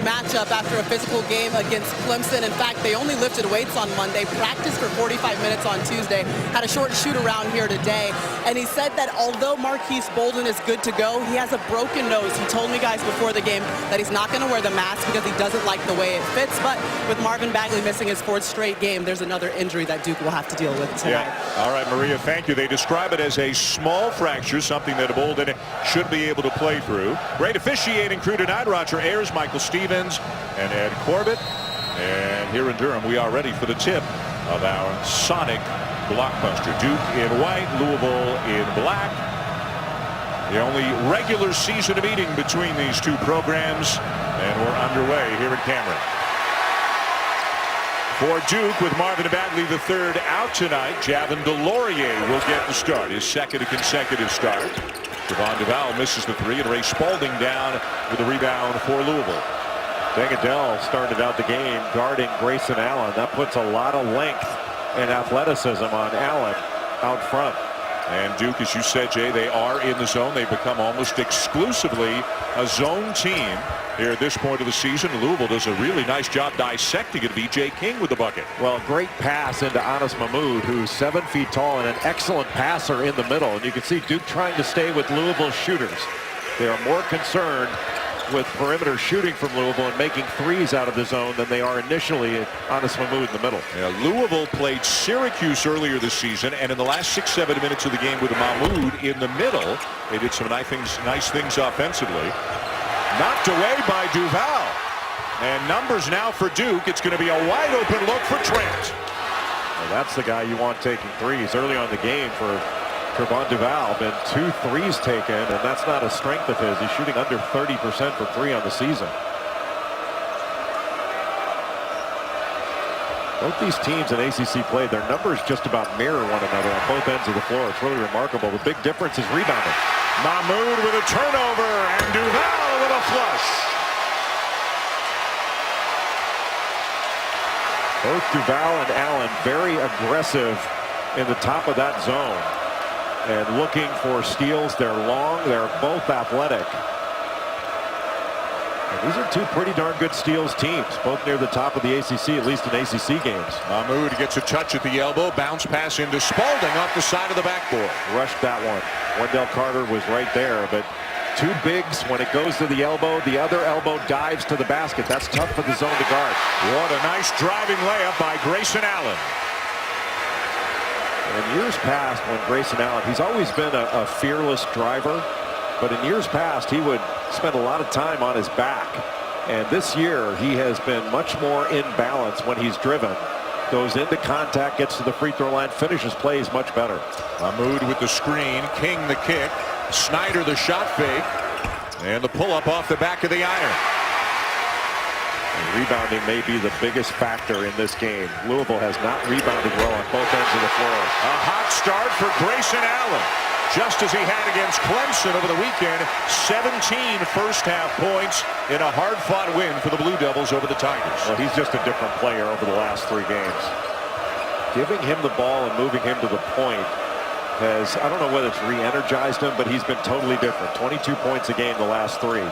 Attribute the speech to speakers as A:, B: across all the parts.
A: matchup after a physical game against Clemson. In fact, they only lifted weights on Monday, practiced for 45 minutes on Tuesday, had a short shoot around here today. And he said that although Marquise Bolden is good to go, he has a broken nose. He told me, guys, before the game that he's not going to wear the mask because he doesn't like the way it fits. But with Marvin Bagley missing his 4th straight game, there's another injury that Duke will have to deal with tonight.
B: Yeah. All right, Maria, thank you. They describe it as a small fracture, something that Bolden should be able to play through. Great officiating crew tonight. Roger Ayers, Michael Stevens, and Ed Corbett. And here in Durham, we are ready for the tip of our Sonic blockbuster. Duke in white, Louisville in black. The only regular season meeting between these two programs, and we're underway here at Cameron. For Duke, with Marvin Bagley III out tonight, Javin DeLaurier will get the start, his 2nd consecutive start. Javon Duval misses the 3, and Ray Spalding down with a rebound for Louisville.
C: Adell started out the game guarding Grayson Allen. That puts a lot of length and athleticism on Allen out front.
B: And Duke, as you said, Jay, they are in the zone. They've become almost exclusively a zone team here at this point of the season. Louisville does a really nice job dissecting it. B.J. King with the bucket.
C: Well, great pass into Anas Mahmoud, who's 7 feet tall and an excellent passer in the middle. And you can see Duke trying to stay with Louisville shooters. They are more concerned with perimeter shooting from Louisville and making threes out of the zone than they are initially at Anas Mahmoud in the middle.
B: Yeah, Louisville played Syracuse earlier this season, and in the last 6-7 minutes of the game with Mahmoud in the middle, they did some nice things offensively. Knocked away by Duval. And numbers now for Duke. It's going to be a wide open look for Trent.
C: Well, that's the guy you want taking threes early on the game for Trevon Duval. Been 2 threes taken, and that's not a strength of his. He's shooting under 30% for 3 on the season. Both these teams in ACC play, their numbers just about mirror one another on both ends of the floor. It's really remarkable. The big difference is rebounding.
B: Mahmoud with a turnover, and Duval with a flush.
C: Both Duval and Allen very aggressive in the top of that zone and looking for steals. They're long. They're both athletic. And these are 2 pretty darn good steals teams, both near the top of the ACC, at least in ACC games.
B: Mahmoud gets a touch at the elbow. Bounce pass into Spalding off the side of the backboard.
C: Rushed that one. Wendell Carter was right there, but 2 bigs, when it goes to the elbow, the other elbow dives to the basket. That's tough for the zone to guard.
B: What a nice driving layup by Grayson Allen.
C: In years past, when Grayson Allen, he's always been a fearless driver, but in years past, he would spend a lot of time on his back. And this year, he has been much more in balance when he's driven. Goes into contact, gets to the free throw line, finishes plays much better.
B: Mahmoud with the screen, King the kick, Snyder the shot fake, and the pull-up off the back of the iron.
C: And rebounding may be the biggest factor in this game. Louisville has not rebounded well on both ends of the floor.
B: A hot start for Grayson Allen, just as he had against Clemson over the weekend. 17 first-half points in a hard-fought win for the Blue Devils over the Tigers.
C: Well, he's just a different player over the last 3 games. Giving him the ball and moving him to the point has, I don't know whether it's re-energized him, but he's been totally different. 22 points a game the last 3.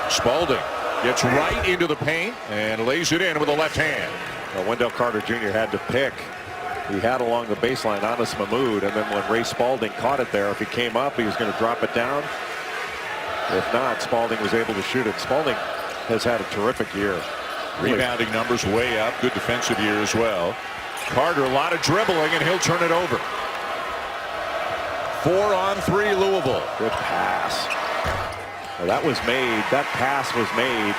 B: Spalding gets right into the paint and lays it in with the left hand.
C: Well, Wendell Carter Jr. had to pick. He had along the baseline Anas Mahmoud, and then when Ray Spalding caught it there, if he came up, he was going to drop it down. If not, Spalding was able to shoot it. Spalding has had a terrific year.
B: Rebounding numbers way up. Good defensive year as well. Carter, a lot of dribbling, and he'll turn it over. 4-on-3 Louisville.
C: Good pass. Well, that pass was made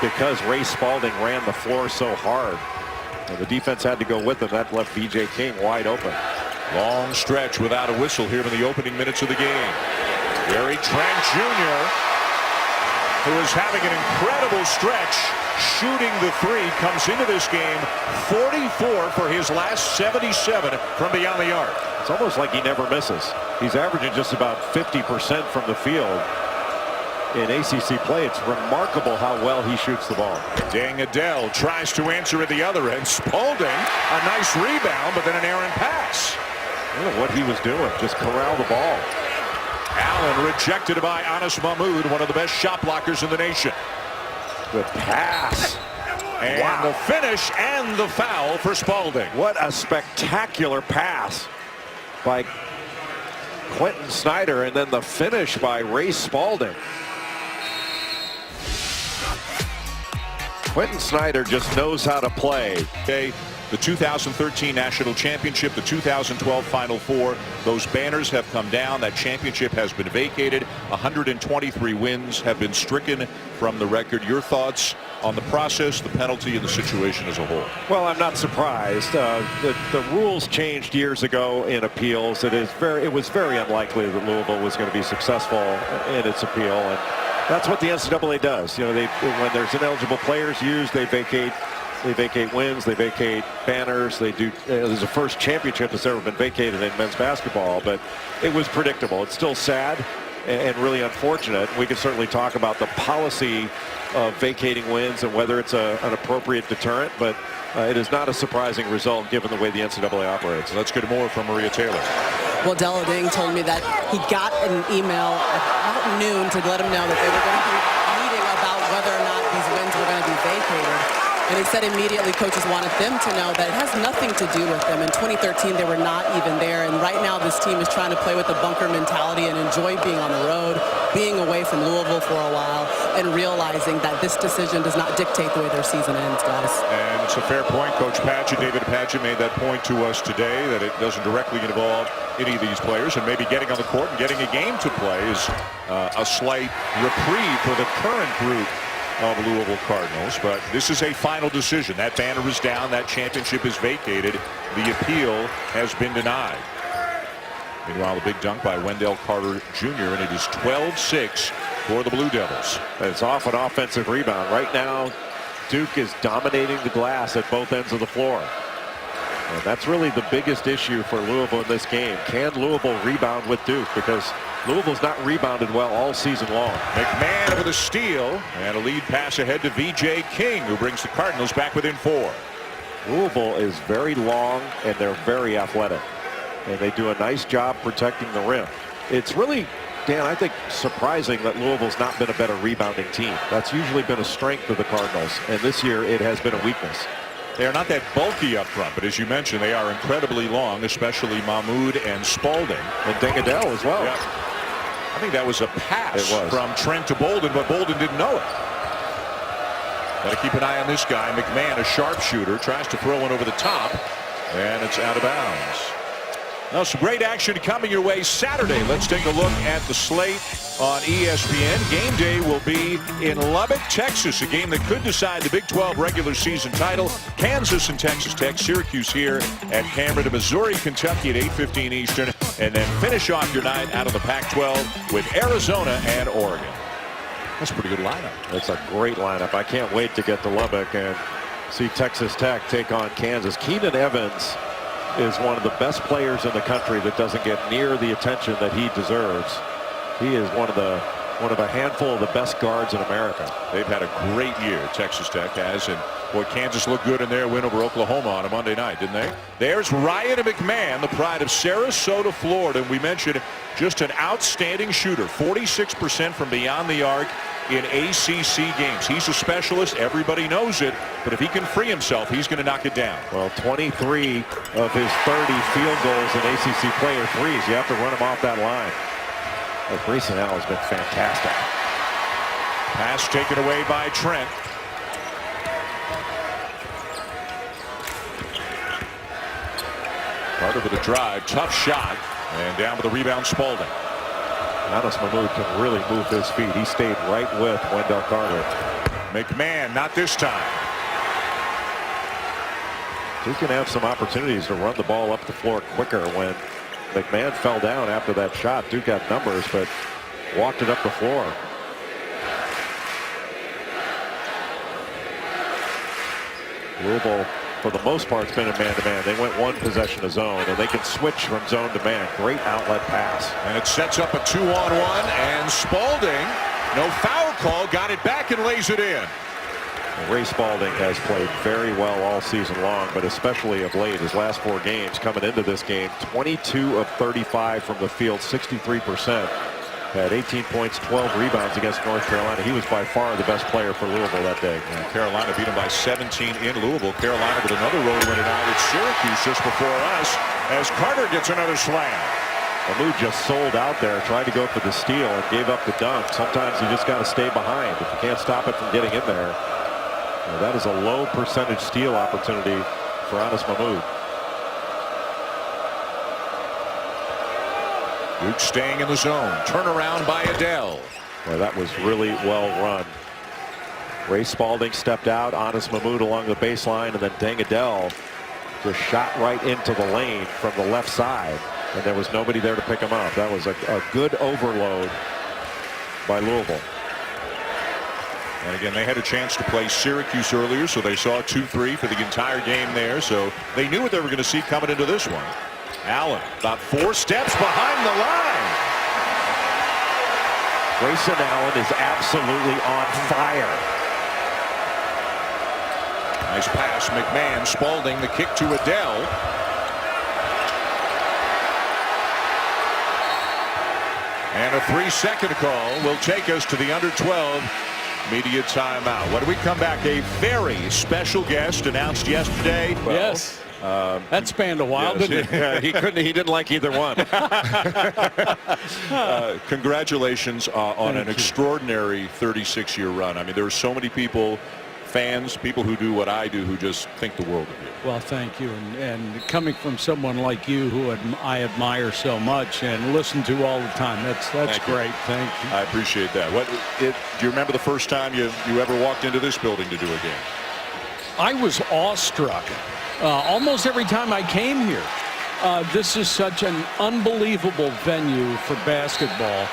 C: because Ray Spalding ran the floor so hard. And the defense had to go with him. That left B.J. King wide open.
B: Long stretch without a whistle here in the opening minutes of the game. Gary Trent Jr., who is having an incredible stretch, shooting the 3, comes into this game 44 for his last 77 from beyond the arc.
C: It's almost like he never misses. He's averaging just about 50% from the field. In ACC play, it's remarkable how well he shoots the ball.
B: Adell tries to answer at the other end. Spalding, a nice rebound, but then an errant pass.
C: I don't know what he was doing. Just corral the ball.
B: Allen rejected by Anas Mahmoud, one of the best shot blockers in the nation.
C: Good pass.
B: And
C: wow.
B: The finish and the foul for Spalding.
C: What a spectacular pass by Quentin Snyder, and then the finish by Ray Spalding. Quentin Snyder just knows how to play.
B: Okay, the 2013 National Championship, the 2012 Final Four, those banners have come down. That championship has been vacated. 123 wins have been stricken from the record. Your thoughts on the process, the penalty, and the situation as a whole?
C: Well, I'm not surprised. The rules changed years ago in appeals. It was very unlikely that Louisville was going to be successful in its appeal, and that's what the NCAA does. You know, when there's ineligible players used, they vacate wins, they vacate banners. They do. There's the first championship that's ever been vacated in men's basketball, but it was predictable. It's still sad and really unfortunate. We could certainly talk about the policy of vacating wins and whether it's an appropriate deterrent, but it is not a surprising result given the way the NCAA operates.
B: Let's get more from Maria Taylor.
A: Well, Della Ding told me that he got an email about noon to let him know that they were going to be meeting about whether or not these wins were going to be vacated. And he said immediately coaches wanted them to know that it has nothing to do with them. In 2013, they were not even there. And right now, this team is trying to play with the bunker mentality and enjoy being on the road, being away from Louisville for a while, and realizing that this decision does not dictate the way their season ends, guys.
B: And it's a fair point. Coach Padgett, David Padgett, made that point to us today, that it doesn't directly involve any of these players. And maybe getting on the court and getting a game to play is a slight reprieve for the current group of Louisville Cardinals, but this is a final decision. That banner is down. That championship is vacated. The appeal has been denied. Meanwhile, the big dunk by Wendell Carter Jr., and it is 12-6 for the Blue Devils.
C: It's off an offensive rebound. Right now, Duke is dominating the glass at both ends of the floor. And that's really the biggest issue for Louisville in this game. Can Louisville rebound with Duke? Because Louisville's not rebounded well all season long.
B: McMahon with a steal and a lead pass ahead to V.J. King, who brings the Cardinals back within 4.
C: Louisville is very long and they're very athletic, and they do a nice job protecting the rim. It's really, Dan, I think surprising that Louisville's not been a better rebounding team. That's usually been a strength of the Cardinals, and this year it has been a weakness.
B: They are not that bulky up front, but as you mentioned, they are incredibly long, especially Mahmoud and Spalding.
C: And Dingadell as well.
B: Yeah. I think that was a pass from Trent to Bolden, but Bolden didn't know it. Got to keep an eye on this guy. McMahon, a sharpshooter, tries to throw one over the top, and it's out of bounds. Now, some great action coming your way Saturday. Let's take a look at the slate on ESPN. Game day will be in Lubbock, Texas, a game that could decide the Big 12 regular season title. Kansas and Texas Tech, Syracuse here at Cameron, to Missouri, Kentucky at 8:15 Eastern, and then finish off your night out of the Pac-12 with Arizona and Oregon. That's a pretty good lineup.
C: That's a great lineup. I can't wait to get to Lubbock and see Texas Tech take on Kansas. Keenan Evans is one of the best players in the country that doesn't get near the attention that he deserves. He is one of a handful of the best guards in America.
B: They've had a great year, Texas Tech has, and boy, Kansas looked good in their win over Oklahoma on a Monday night, didn't they? There's Ryan McMahon, the pride of Sarasota, Florida. And we mentioned just an outstanding shooter, 46% from beyond the arc in ACC games. He's a specialist. Everybody knows it. But if he can free himself, he's going to knock it down.
C: Well, 23 of his 30 field goals in ACC player threes. You have to run him off that line. Well, Grayson Allen has been fantastic.
B: Pass taken away by Trent. Carter with a drive. Tough shot. And down with the rebound, Spalding.
C: Anas Mahmoud can really move his feet. He stayed right with Wendell Carter.
B: McMahon, not this time.
C: He can have some opportunities to run the ball up the floor quicker. When McMahon fell down after that shot, Duke got numbers, but walked it up the floor. Louisville, for the most part, has been a man-to-man. They went one possession to zone, and they can switch from zone to man. Great outlet pass.
B: And it sets up a 2-on-1, and Spalding, no foul call, got it back and lays it in.
C: Ray Spalding has played very well all season long, but especially of late. His last 4 games coming into this game, 22 of 35 from the field, 63%. Had 18 points, 12 rebounds against North Carolina. He was by far the best player for Louisville that day.
B: And Carolina beat him by 17 in Louisville. Carolina with another road win tonight at Syracuse just before us as Carter gets another slam.
C: Mahmoud just sold out there, tried to go for the steal and gave up the dunk. Sometimes you just got to stay behind. If you can't stop it from getting in there. That is a low percentage steal opportunity for Anas Mahmoud.
B: Duke staying in the zone. Turnaround by Adele.
C: Well, that was really well run. Ray Spalding stepped out. Anas Mahmoud along the baseline, and then Deng Adele just shot right into the lane from the left side, and there was nobody there to pick him up. That was a good overload by Louisville.
B: And again, they had a chance to play Syracuse earlier, so they saw 2-3 for the entire game there. So they knew what they were going to see coming into this one. Allen about 4 steps behind the line.
C: Grayson Allen is absolutely on fire.
B: Nice pass. McMahon. Spalding the kick to Adele. And a 3-second call will take us to the under 12 media timeout. When we come back, a very special guest announced yesterday.
D: Well, yes. That spanned a while,
B: yes.
D: didn't it?
C: He didn't like either one.
B: Congratulations on an extraordinary 36-year run. I mean, there are so many people, fans, people who do what I do, who just think the world of you.
D: Well, thank you. And coming from someone like you, who I admire so much and listen to all the time, that's great. Thank you.
B: I appreciate that. Do you remember the first time you ever walked into this building to do a game?
D: I was awestruck. Almost every time I came here. This is such an unbelievable venue for basketball.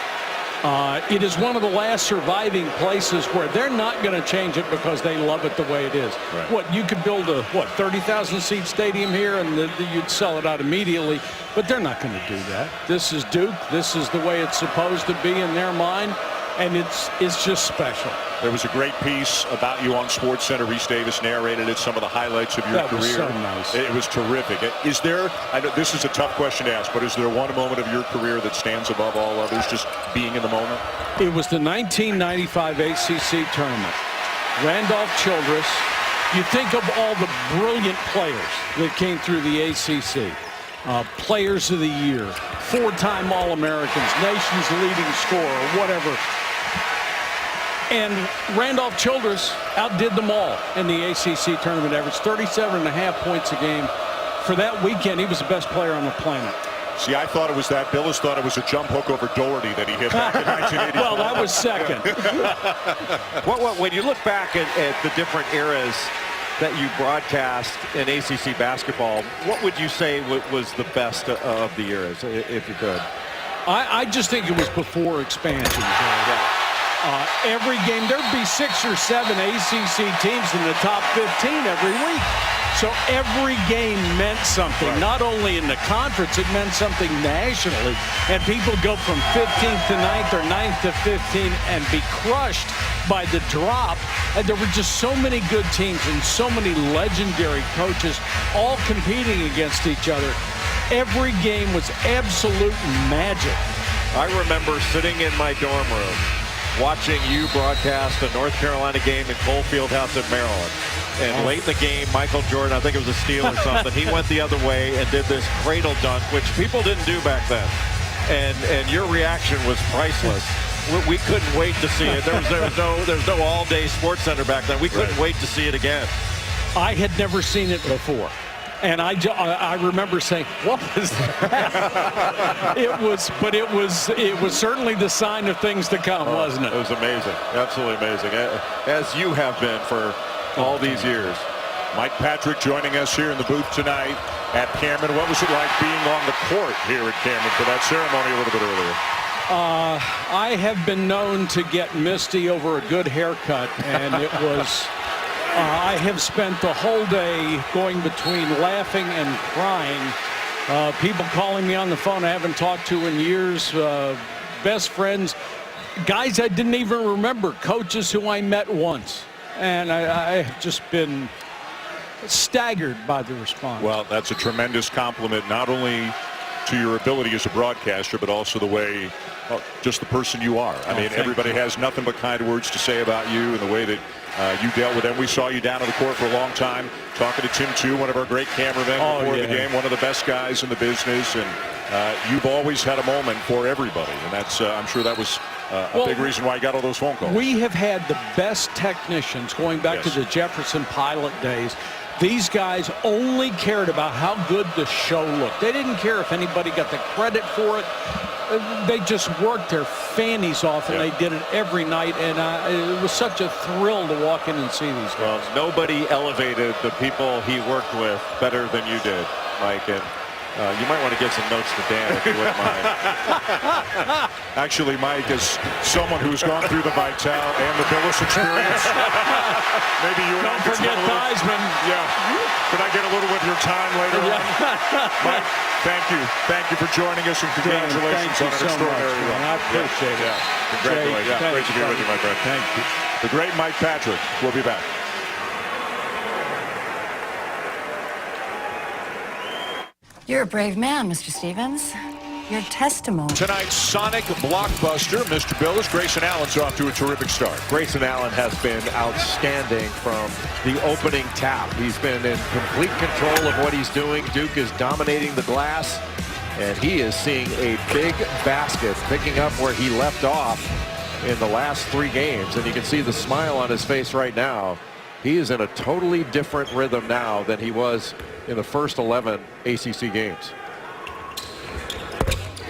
D: It is one of the last surviving places where they're not going to change it because they love it the way it is.
B: Right.
D: What, you could build a 30,000 seat stadium here and you'd sell it out immediately, but they're not going to do that. This is Duke. This is the way it's supposed to be in their mind, and it's just special.
B: There was a great piece about you on SportsCenter. Rhys Davis narrated it, some of the highlights of your career.
D: Was so nice.
B: It was terrific. Is there, I know this is a tough question to ask, but is there one moment of your career that stands above all others, just being in the moment?
D: It was the 1995 ACC tournament. Randolph Childress. You think of all the brilliant players that came through the ACC. Players of the year, 4-time All-Americans, nation's leading scorer, whatever. And Randolph Childress outdid them all in the ACC tournament, averaged 37.5 points a game. For that weekend, he was the best player on the planet.
B: See, I thought it was that. Billis thought it was a jump hook over Doherty that he hit back in 1984.
D: Well, that was second.
C: When you look back at the different eras that you broadcast in ACC basketball, what would you say was the best of the eras, if you could?
D: I just think it was before expansion. Every game, there'd be 6 or 7 ACC teams in the top 15 every week. So every game meant something. Right. Not only in the conference, it meant something nationally. And people go from 15th to 9th or 9th to 15 and be crushed by the drop. And there were just so many good teams and so many legendary coaches all competing against each other. Every game was absolute magic.
C: I remember sitting in my dorm room watching you broadcast a North Carolina game in Cole Fieldhouse in Maryland. And late in the game, Michael Jordan, I think it was a steal or something, he went the other way and did this cradle dunk, which people didn't do back then. And your reaction was priceless. We couldn't wait to see it. There was no all-day SportsCenter back then. We couldn't wait to see it again.
D: I had never seen it before. And I remember saying, what was that? it was certainly the sign of things to come, wasn't it?
C: It was amazing. Absolutely amazing. As you have been for all these years.
B: Mike Patrick joining us here in the booth tonight at Cameron. What was it like being on the court here at Cameron for that ceremony a little bit earlier?
D: I have been known to get misty over a good haircut, and it was... I have spent the whole day going between laughing and crying. People calling me on the phone I haven't talked to in years. Best friends. Guys I didn't even remember. Coaches who I met once. And I have just been staggered by the response.
B: Well, that's a tremendous compliment, not only to your ability as a broadcaster, but also the way Well, just the person you are. I mean, everybody has nothing but kind words to say about you and the way that you dealt with them. We saw you down on the court for a long time, talking to Tim, too, one of our great cameramen before the game, one of the best guys in the business. And you've always had a moment for everybody. And that's, I'm sure that was a big reason why you got all those phone calls.
D: We have had the best technicians going back to the Jefferson Pilot days. These guys only cared about how good the show looked. They didn't care if anybody got the credit for it. They just worked their fannies off, and they did it every night. And it was such a thrill to walk in and see these guys.
C: Well, nobody elevated the people he worked with better than you did, Mike. And you might want to give some notes to Dan if you wouldn't mind.
B: Actually, Mike, is someone who's gone through the Vital and the Billis experience. Maybe you and I could
D: forget Theismann.
B: Yeah. Could I get a little of your time later on? Mike, thank you. Thank you for joining us, and congratulations on an extraordinary run.
D: I appreciate it.
B: Congratulations. Great to be with you, my friend.
D: Thank you.
B: The great Mike Patrick. We'll be back.
E: You're a brave man, Mr. Stevens. Your testimony.
B: Tonight's Sonic blockbuster, Mr. Billis. Grayson Allen's off to a terrific start.
C: Grayson Allen has been outstanding from the opening tap. He's been in complete control of what he's doing. Duke is dominating the glass, and he is seeing a big basket, picking up where he left off in the last 3 games. And you can see the smile on his face right now. He is in a totally different rhythm now than he was in the first 11 ACC games.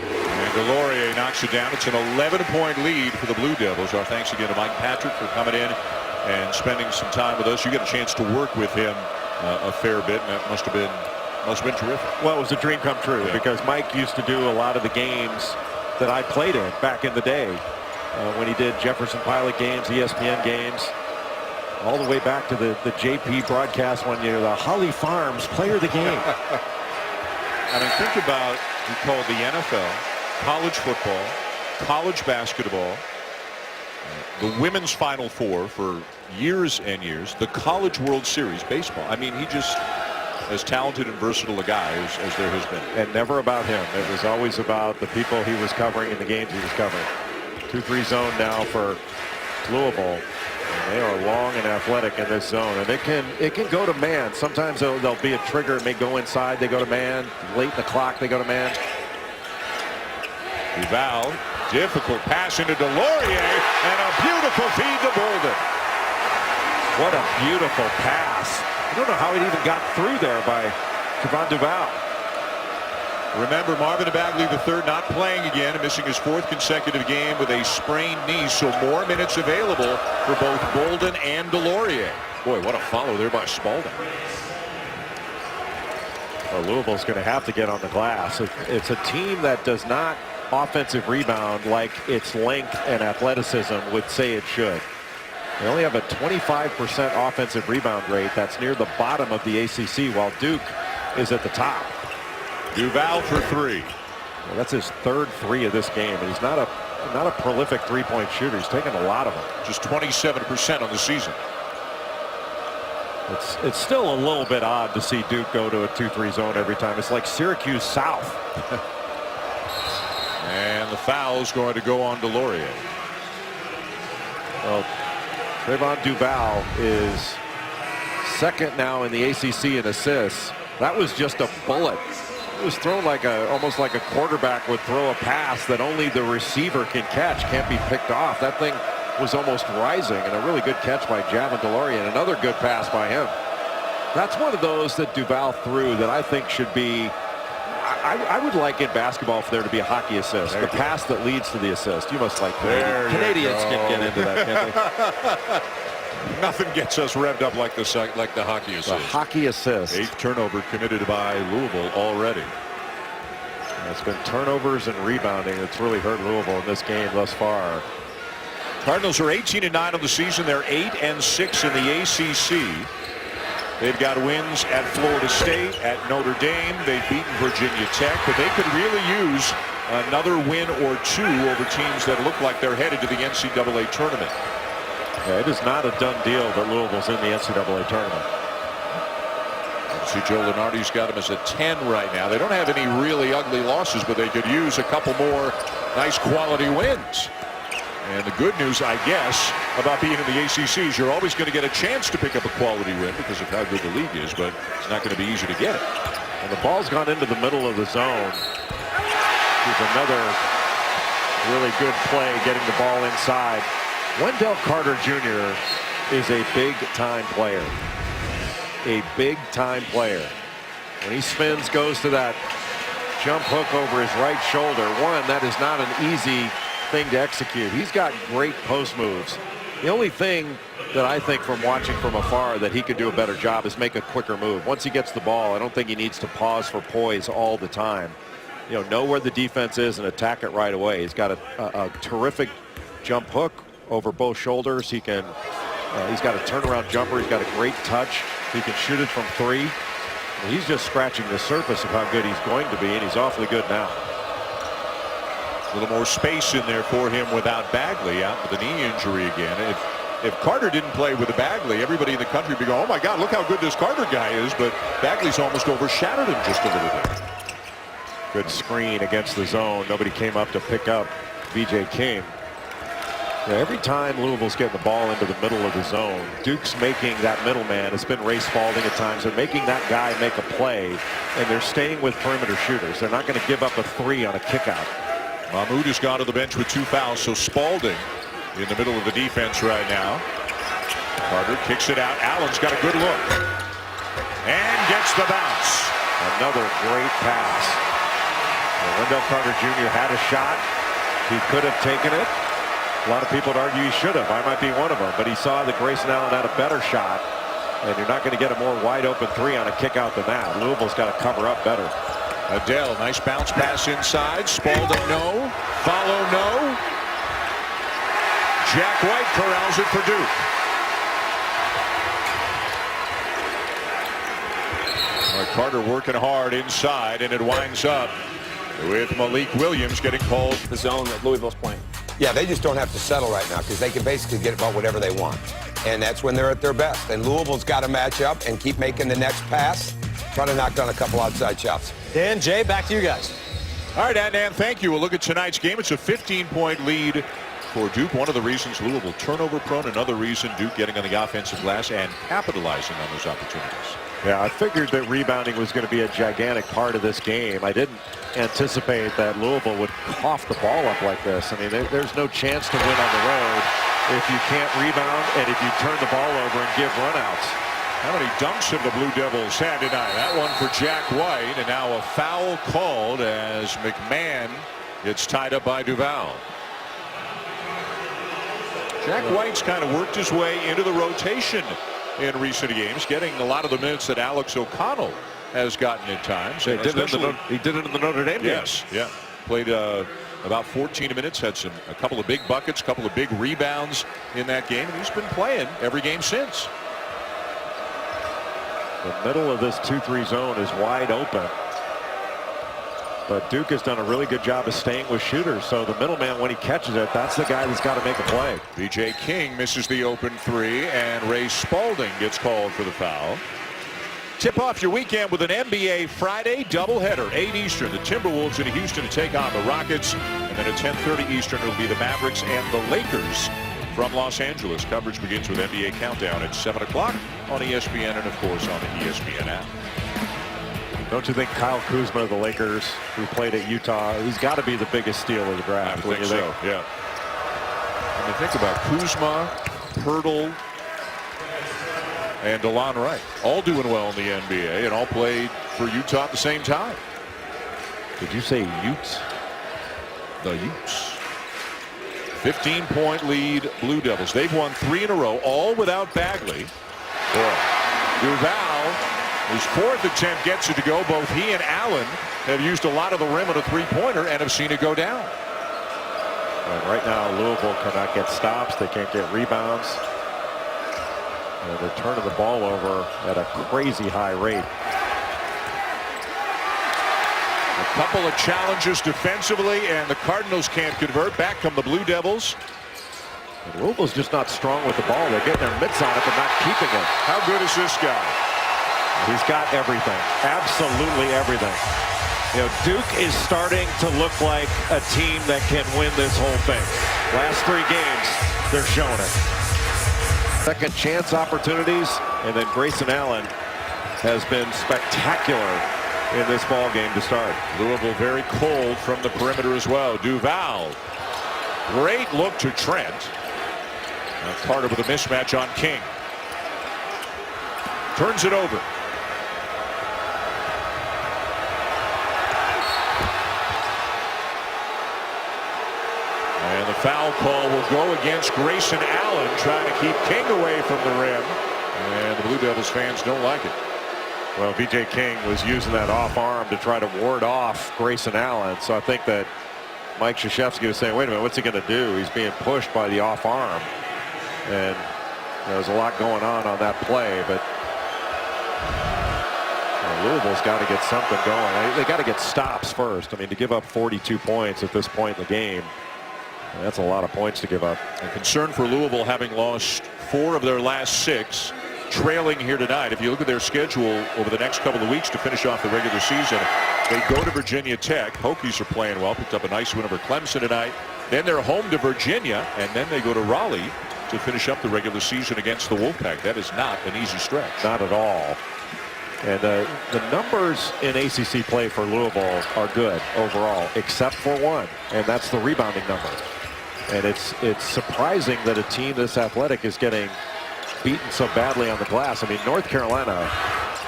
B: And Delorier knocks it down. It's an 11-point lead for the Blue Devils. Our thanks again to Mike Patrick for coming in and spending some time with us. You got a chance to work with him a fair bit, and that must have been terrific.
C: Well, it was a dream come true because Mike used to do a lot of the games that I played in back in the day when he did Jefferson Pilot games, ESPN games, all the way back to the JP broadcast one year, the Holly Farms Player of the Game.
B: I mean, think about, we call it the NFL, college football, college basketball, the women's Final Four for years and years, the College World Series baseball. I mean, he just as talented and versatile a guy as there has been.
C: And never about him. It was always about the people he was covering and the games he was covering. 2-3 zone now for Louisville. And they are long and athletic in this zone, and it can go to man. Sometimes there'll be a trigger. It may go inside. They go to man. Late in the clock, they go to man.
B: Duval, difficult pass into Delorier, and a beautiful feed to Bolden.
C: What a beautiful pass. I don't know how it even got through there by Kevon Duval.
B: Remember, Marvin Bagley III not playing again and missing his 4th consecutive game with a sprained knee, so more minutes available for both Bolden and Delorier. Boy, what a follow there by Spalding.
C: Well, Louisville's going to have to get on the glass. It's a team that does not offensive rebound like its length and athleticism would say it should. They only have a 25% offensive rebound rate. That's near the bottom of the ACC, while Duke is at the top.
B: Duval for 3.
C: Well, that's his 3rd 3 of this game. And he's not a prolific 3-point shooter. He's taken a lot of them.
B: Just 27% on the season.
C: It's still a little bit odd to see Duke go to a 2-3 zone every time. It's like Syracuse South.
B: And the foul's going to go on Delorier.
C: Well, Trayvon Duval is 2nd now in the ACC in assists. That was just a bullet. It was thrown like almost like a quarterback would throw a pass that only the receiver can catch, can't be picked off. That thing was almost rising, and a really good catch by Javon Delorier, and another good pass by him. That's one of those that Duval threw that I think should be, I would like in basketball for there to be a hockey assist, the pass that leads to the assist. You must like Canadians can get into that, can't they?
B: Nothing gets us revved up like the hockey assist.
C: The hockey assist.
B: 8th turnover committed by Louisville already.
C: It's been turnovers and rebounding that's really hurt Louisville in this game thus far.
B: Cardinals are 18-9 on the season. They're 8-6 in the ACC. They've got wins at Florida State, at Notre Dame. They've beaten Virginia Tech, but they could really use another win or 2 over teams that look like they're headed to the NCAA tournament.
C: Yeah, it is not a done deal that Louisville's in the NCAA tournament.
B: See, Joe Lunardi's got them as a 10 right now. They don't have any really ugly losses, but they could use a couple more nice quality wins. And the good news, I guess, about being in the ACC is you're always going to get a chance to pick up a quality win because of how good the league is, but it's not going to be easy to get it.
C: And the ball's gone into the middle of the zone. Here's another really good play getting the ball inside. Wendell Carter Jr. is a big-time player. A big-time player. When he spins, goes to that jump hook over his right shoulder. One, that is not an easy thing to execute. He's got great post moves. The only thing that I think from watching from afar that he could do a better job is make a quicker move. Once he gets the ball, I don't think he needs to pause for poise all the time. You know where the defense is and attack it right away. He's got a terrific jump hook over both shoulders. He's got a turnaround jumper. He's got a great touch. He can shoot it from 3. And he's just scratching the surface of how good he's going to be, and he's awfully good now.
B: A little more space in there for him without Bagley out with a knee injury again. If Carter didn't play with the Bagley, everybody in the country would be going, oh my God, look how good this Carter guy is. But Bagley's almost overshadowed him just a little bit.
C: Good screen against the zone. Nobody came up to pick up B.J. King. Yeah, every time Louisville's getting the ball into the middle of the zone, Duke's making that middleman. It's been Ray Spalding at times. They're making that guy make a play, and they're staying with perimeter shooters. They're not going to give up a 3 on a kickout.
B: Mahmoud has gone to the bench with 2 fouls, so Spalding in the middle of the defense right now. Carter kicks it out. Allen's got a good look and gets the bounce.
C: Another great pass. Wendell Carter Jr. had a shot. He could have taken it. A lot of people would argue he should have. I might be one of them, but he saw that Grayson Allen had a better shot, and you're not going to get a more wide open 3 on a kick out than that. Louisville's got to cover up better.
B: Adele, nice bounce pass inside. Spalding, no. Follow, no. Jack White corrals it for Duke. Carter working hard inside, and it winds up with Malik Williams getting called.
F: The zone that Louisville's playing.
G: Yeah, they just don't have to settle right now because they can basically get about whatever they want. And that's when they're at their best. And Louisville's got to match up and keep making the next pass, try to knock down a couple outside shots.
F: Dan, Jay, back to you guys.
B: All right, Adnan, thank you. We'll look at tonight's game. It's a 15-point lead for Duke. One of the reasons Louisville turnover prone. Another reason Duke getting on the offensive glass and capitalizing on those opportunities.
C: Yeah, I figured that rebounding was going to be a gigantic part of this game. I didn't anticipate that Louisville would cough the ball up like this. I mean, there's no chance to win on the road if you can't rebound and if you turn the ball over and give runouts.
B: How many dunks have the Blue Devils had tonight? That one for Jack White, and now a foul called as McMahon gets tied up by Duval. Jack White's kind of worked his way into the rotation in recent games, getting a lot of the minutes that Alex O'Connell has gotten at times.
C: He did it in the Notre Dame
B: games. Yes, yeah. Played about 14 minutes, had a couple of big buckets, a couple of big rebounds in that game, and he's been playing every game since.
C: The middle of this 2-3 zone is wide open. But Duke has done a really good job of staying with shooters. So the middleman, when he catches it, that's the guy that's got to make a play.
B: B.J. King misses the open 3, and Ray Spalding gets called for the foul. Tip off your weekend with an NBA Friday doubleheader, 8 Eastern. The Timberwolves in Houston to take on the Rockets. And then at 10:30 Eastern, it'll be the Mavericks and the Lakers from Los Angeles. Coverage begins with NBA Countdown at 7 o'clock on ESPN and, of course, on the ESPN app.
C: Don't you think Kyle Kuzma of the Lakers, who played at Utah, he's got to be the biggest steal of the draft?
B: I think so, yeah. I mean, think about Kuzma, Pirtle, and DeLon Wright, all doing well in the NBA and all played for Utah at the same time.
C: Did you say Utes?
B: The Utes. 15-point lead, Blue Devils. They've won 3 in a row, all without Bagley. Duval, his 4th attempt gets it to go. Both he and Allen have used a lot of the rim on a 3-pointer and have seen it go down.
C: And right now, Louisville cannot get stops. They can't get rebounds. And they're turning the ball over at a crazy high rate.
B: A couple of challenges defensively, and the Cardinals can't convert. Back come the Blue Devils.
C: And Louisville's just not strong with the ball. They're getting their mitts on it, but not keeping it.
B: How good is this guy?
C: He's got everything. Absolutely everything. You know, Duke is starting to look like a team that can win this whole thing. Last 3 games, they're showing it. Second chance opportunities, and then Grayson Allen has been spectacular in this ball game to start.
B: Louisville very cold from the perimeter as well. Duval. Great look to Trent. Now Carter with a mismatch on King. Turns it over. And the foul call will go against Grayson Allen, trying to keep King away from the rim. And the Blue Devils fans don't like it.
C: Well, V.J. King was using that off arm to try to ward off Grayson Allen. So I think that Mike Krzyzewski was saying, wait a minute, what's he going to do? He's being pushed by the off arm. And there's a lot going on that play. But Louisville's got to get something going. They got to get stops first. I mean, to give up 42 points at this point in the game, that's a lot of points to give up.
B: A concern for Louisville, having lost 4 of their last 6, trailing here tonight. If you look at their schedule over the next couple of weeks to finish off the regular season, they go to Virginia Tech. Hokies are playing well, picked up a nice win over Clemson tonight. Then they're home to Virginia, and then they go to Raleigh to finish up the regular season against the Wolfpack. That is not an easy stretch.
C: Not at all. And the numbers in ACC play for Louisville are good overall, except for one, and that's the rebounding number. And it's surprising that a team this athletic is getting beaten so badly on the glass. I mean, North Carolina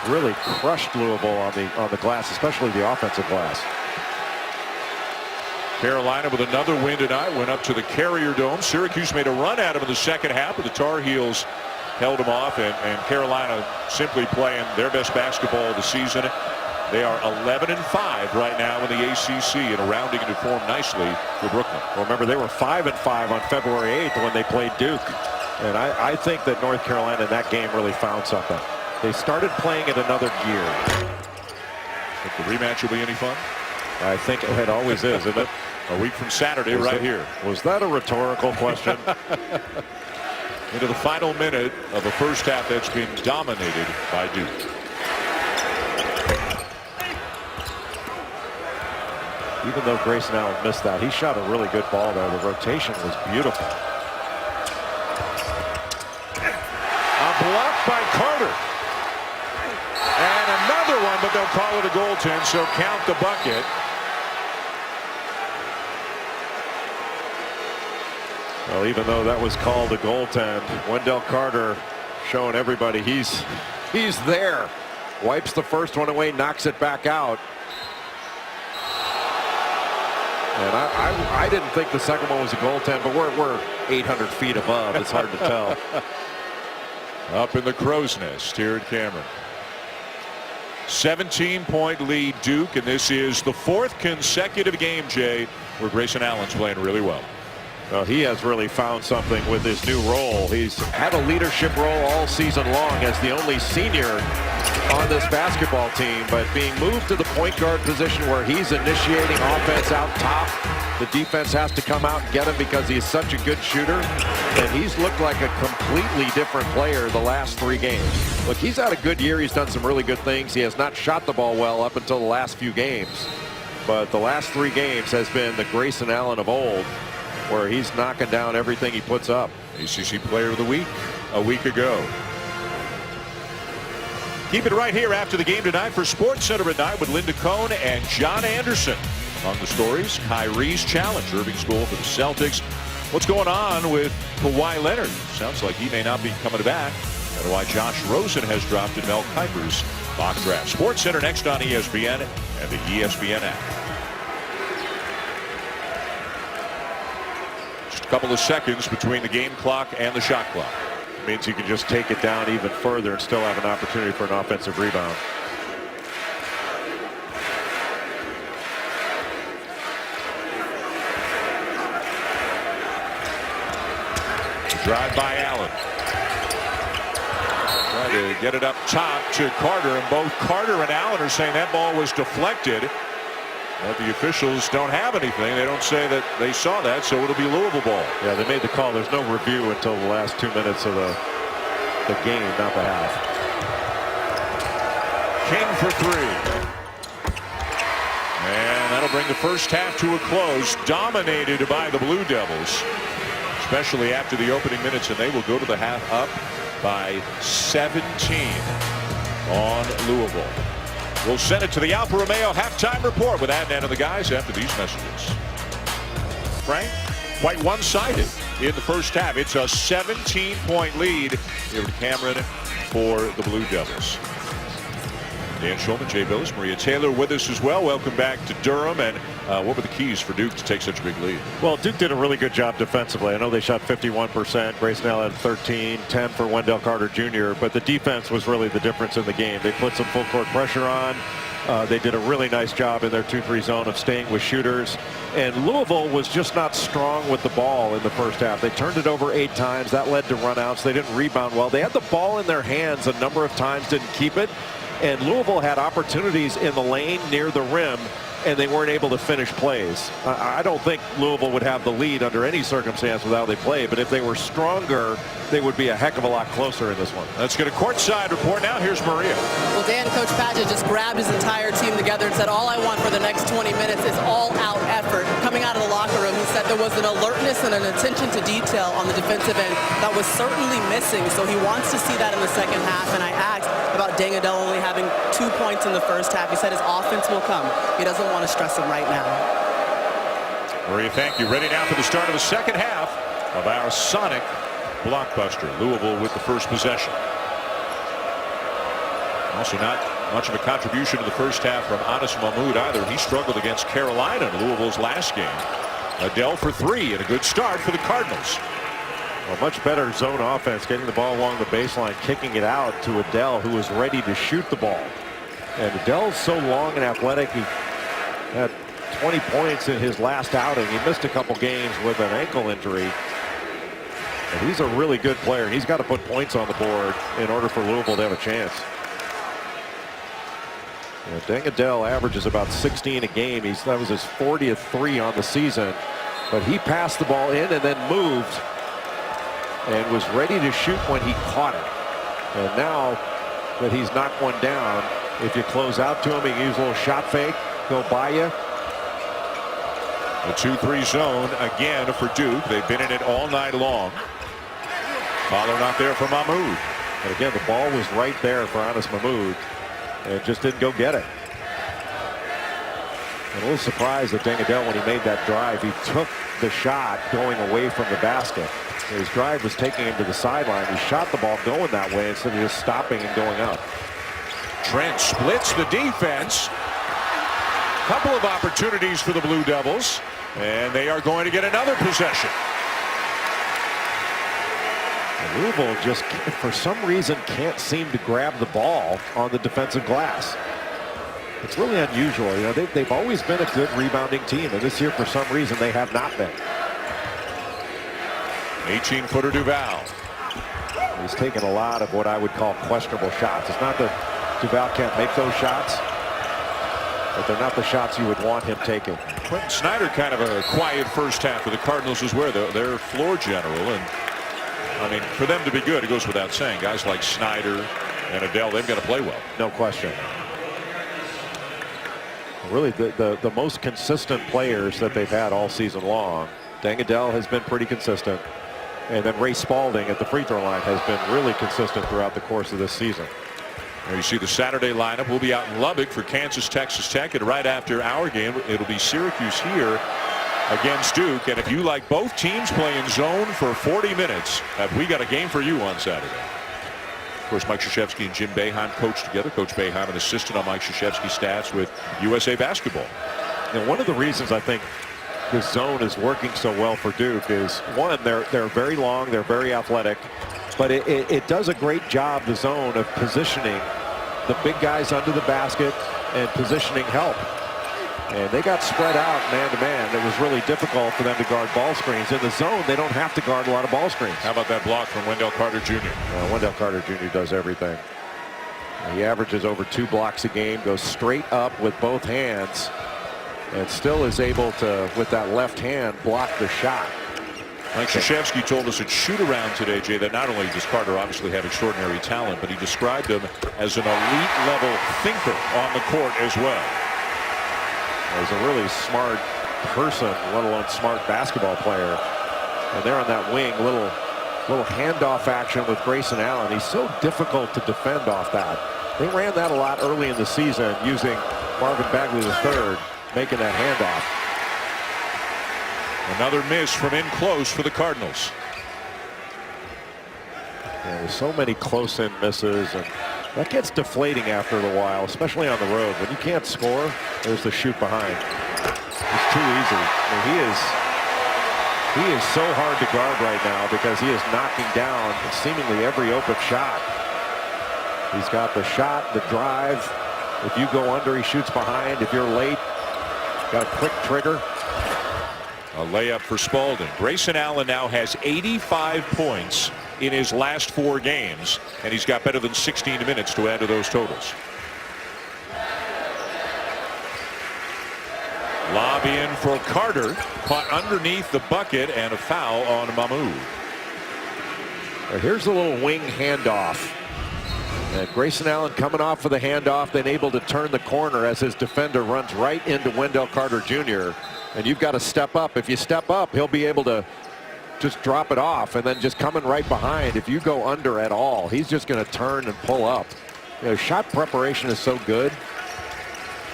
C: really crushed Louisville on the glass, especially the offensive glass.
B: Carolina with another win tonight, went up to the Carrier Dome. Syracuse made a run at him in the second half, but the Tar Heels held them off, and Carolina simply playing their best basketball of the season. They are 11-5 right now in the ACC and are rounding into form nicely for Brooklyn.
C: Well, remember, they were 5-5 on February 8th when they played Duke. And I think that North Carolina in that game really found something. They started playing at another gear.
B: Think the rematch will be any fun?
C: I think it always is, isn't it?
B: A week from Saturday, here.
C: Was that a rhetorical question?
B: Into the final minute of the first half that's been dominated by Duke.
C: Even though Grayson Allen missed that, he shot a really good ball there. The rotation was beautiful.
B: A block by Carter. And another one, but they'll call it a goaltend, so count the bucket.
C: Well, even though that was called a goaltend, Wendell Carter showing everybody he's there. Wipes the first one away, knocks it back out. And I didn't think the second one was a goaltend, but we're 800 feet above. It's hard to tell.
B: Up in the crow's nest here at Cameron. 17-point lead Duke, and this is the 4th consecutive game, Jay, where Grayson Allen's playing really well.
C: Well, he has really found something with his new role. He's had a leadership role all season long as the only senior on this basketball team, but being moved to the point guard position where he's initiating offense out top. The defense has to come out and get him because he is such a good shooter, and he's looked like a completely different player the last 3 games. Look, he's had a good year. He's done some really good things. He has not shot the ball well up until the last few games, but the last 3 games has been the Grayson Allen of old, where he's knocking down everything he puts up.
B: ACC Player of the Week a week ago. Keep it right here after the game tonight for Sports Center at Night with Linda Cohn and John Anderson. Among the stories, Kyrie's challenge, Irving's goal for the Celtics. What's going on with Kawhi Leonard? Sounds like he may not be coming back. And why Josh Rosen has dropped in Mel Kiper's mock draft. Sports Center next on ESPN and the ESPN app. Just a couple of seconds between the game clock and the shot clock.
C: It means you can just take it down even further and still have an opportunity for an offensive rebound.
B: Drive by Allen. Trying to get it up top to Carter, and both Carter and Allen are saying that ball was deflected. But the officials don't have anything. They don't say that they saw that, so it'll be Louisville ball.
C: Yeah, they made the call. There's no review until the last 2 minutes of the game, not the half.
B: King for 3. And that'll bring the first half to a close, dominated by the Blue Devils, especially after the opening minutes, and they will go to the half up by 17 on Louisville. We'll send it to the Alfa Romeo halftime report with Adnan and the guys after these messages. Frank, quite one-sided in the first half. It's a 17-point lead here to Cameron for the Blue Devils. Dan Schulman, Jay Billis, Maria Taylor with us as well. Welcome back to Durham. And what were the keys for Duke to take such a big lead?
C: Well, Duke did a really good job defensively. I know they shot 51%. Grayson Allen had 13, 10 for Wendell Carter Jr. But the defense was really the difference in the game. They put some full court pressure on. They did a really nice job in their 2-3 zone of staying with shooters. And Louisville was just not strong with the ball in the first half. They turned it over 8 times. That led to runouts. They didn't rebound well. They had the ball in their hands a number of times, didn't keep it. And Louisville had opportunities in the lane near the rim, and they weren't able to finish plays. I don't think Louisville would have the lead under any circumstance with how they play, but if they were stronger, they would be a heck of a lot closer in this one.
B: Let's get a courtside report now. Here's Maria.
A: Well, Dan, Coach Padgett just grabbed his entire team together and said, all I want for the next 20 minutes is all-out effort. Coming out of the locker room, he said there was an alertness and an attention to detail on the defensive end that was certainly missing, so he wants to see that in the second half. And I asked about Dangadell only having 2 points in the first half. He said his offense will come. He doesn't want to stress him right now.
B: Maria, thank you. Ready now for the start of the second half of our Sonic blockbuster. Louisville with the first possession. Also not much of a contribution to the first half from Anas Mahmoud either. He struggled against Carolina in Louisville's last game. Adele for 3 and a good start for the Cardinals.
C: A much better zone offense, getting the ball along the baseline, kicking it out to Adele, who was ready to shoot the ball. And Adele's so long and athletic. He had 20 points in his last outing. He missed a couple games with an ankle injury. And he's a really good player. He's got to put points on the board in order for Louisville to have a chance. Dangadell averages about 16 a game. That was his 40th 3 on the season. But he passed the ball in and then moved and was ready to shoot when he caught it. And now that he's knocked one down, if you close out to him, he can use a little shot fake, go by you.
B: The 2-3 zone again for Duke. They've been in it all night long. Follow not there for Mahmoud.
C: And again, the ball was right there for Anas Mahmoud, and just didn't go get it. And a little surprised that Dangadell, when he made that drive, he took the shot going away from the basket. His drive was taking him to the sideline. He shot the ball going that way instead of just stopping and going up.
B: Trent splits the defense. Couple of opportunities for the Blue Devils, and they are going to get another possession.
C: And Louisville just, for some reason, can't seem to grab the ball on the defensive glass. It's really unusual. You know, they've always been a good rebounding team, and this year, for some reason, they have not been.
B: 18-footer Duval.
C: He's taken a lot of what I would call questionable shots. It's not that Duval can't make those shots, but they're not the shots you would want him taking.
B: Quentin Snyder, kind of a quiet first half for the Cardinals as well. They're floor general, and I mean, for them to be good, it goes without saying. Guys like Snyder and Adele, they've got to play well.
C: No question. Really, the most consistent players that they've had all season long. Dangadell has been pretty consistent. And then Ray Spalding at the free throw line has been really consistent throughout the course of this season.
B: There you see the Saturday lineup. We'll be out in Lubbock for Kansas, Texas Tech. And right after our game, it'll be Syracuse here against Duke. And if you like both teams playing zone for 40 minutes, we got a game for you on Saturday. Of course, Mike Krzyzewski and Jim Boeheim coach together. Coach Boeheim, an assistant on Mike Krzyzewski's staffs with USA Basketball.
C: And one of the reasons I think this zone is working so well for Duke is, one, they're very long, they're very athletic, but it does a great job, the zone, of positioning the big guys under the basket and positioning help. And they got spread out man-to-man. It was really difficult for them to guard ball screens. In the zone, they don't have to guard a lot of ball screens.
B: How about that block from Wendell Carter Jr.?
C: Wendell Carter Jr. does everything. He averages over 2 blocks a game, goes straight up with both hands, and still is able to, with that left hand, block the shot.
B: Mike Krzyzewski told us at shoot-around today, Jay, that not only does Carter obviously have extraordinary talent, but he described him as an elite-level thinker on the court as well.
C: He's a really smart person, let alone smart basketball player. And they're on that wing, little handoff action with Grayson Allen. He's so difficult to defend off that. They ran that a lot early in the season using Marvin Bagley III making that handoff.
B: Another miss from in close for the Cardinals.
C: Yeah, there's so many close-in misses, and that gets deflating after a while, especially on the road. When you can't score, there's the shoot behind. It's too easy. I mean, he is so hard to guard right now because he is knocking down seemingly every open shot. He's got the shot, the drive. If you go under, he shoots behind. If you're late, got a quick trigger.
B: A layup for Spalding. Grayson Allen now has 85 points in his last 4 games, and he's got better than 16 minutes to add to those totals. Lob in for Carter, caught underneath the bucket, and a foul on Mahmoud.
C: Here's a little wing handoff. And Grayson Allen coming off for the handoff, then able to turn the corner as his defender runs right into Wendell Carter Jr. And you've got to step up. If you step up, he'll be able to just drop it off, and then just coming right behind. If you go under at all, he's just going to turn and pull up. You know, shot preparation is so good,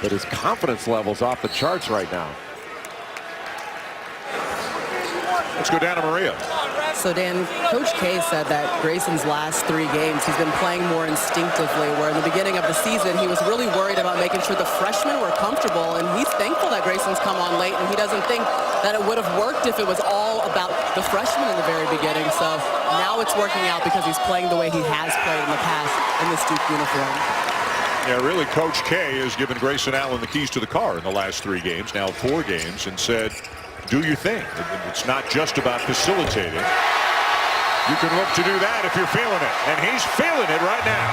C: but his confidence level's off the charts right now.
B: Let's go down to Maria.
A: So, Dan, Coach K said that Grayson's last 3 games, he's been playing more instinctively, where in the beginning of the season, he was really worried about making sure the freshmen were comfortable, and he's thankful that Grayson's come on late, and he doesn't think that it would have worked if it was all about the freshmen in the very beginning. So now it's working out because he's playing the way he has played in the past in this Duke uniform.
B: Yeah, really, Coach K has given Grayson Allen the keys to the car in the last 3 games, now 4 games, and said, do your thing. It's not just about facilitating. You can look to do that if you're feeling it, and he's feeling it right now.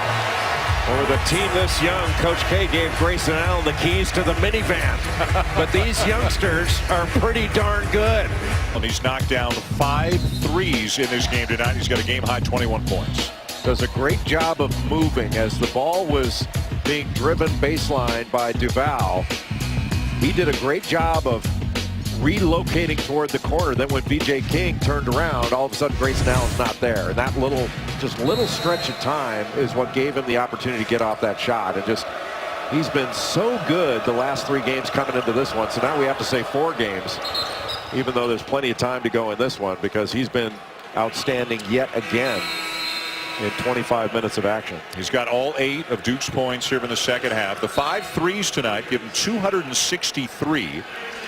C: Or the team this young, Coach K gave Grayson Allen the keys to the minivan. But these youngsters are pretty darn good.
B: And he's knocked down 5 threes in this game tonight. He's got a game-high 21 points.
C: Does a great job of moving as the ball was being driven baseline by Duval. He did a great job of relocating toward the corner. Then when B.J. King turned around, all of a sudden Grayson Allen's not there. And that little stretch of time is what gave him the opportunity to get off that shot. And just, he's been so good the last 3 games coming into this one. So now we have to say 4 games, even though there's plenty of time to go in this one, because he's been outstanding yet again in 25 minutes of action.
B: He's got all 8 of Duke's points here in the second half. The 5 threes tonight give him 263.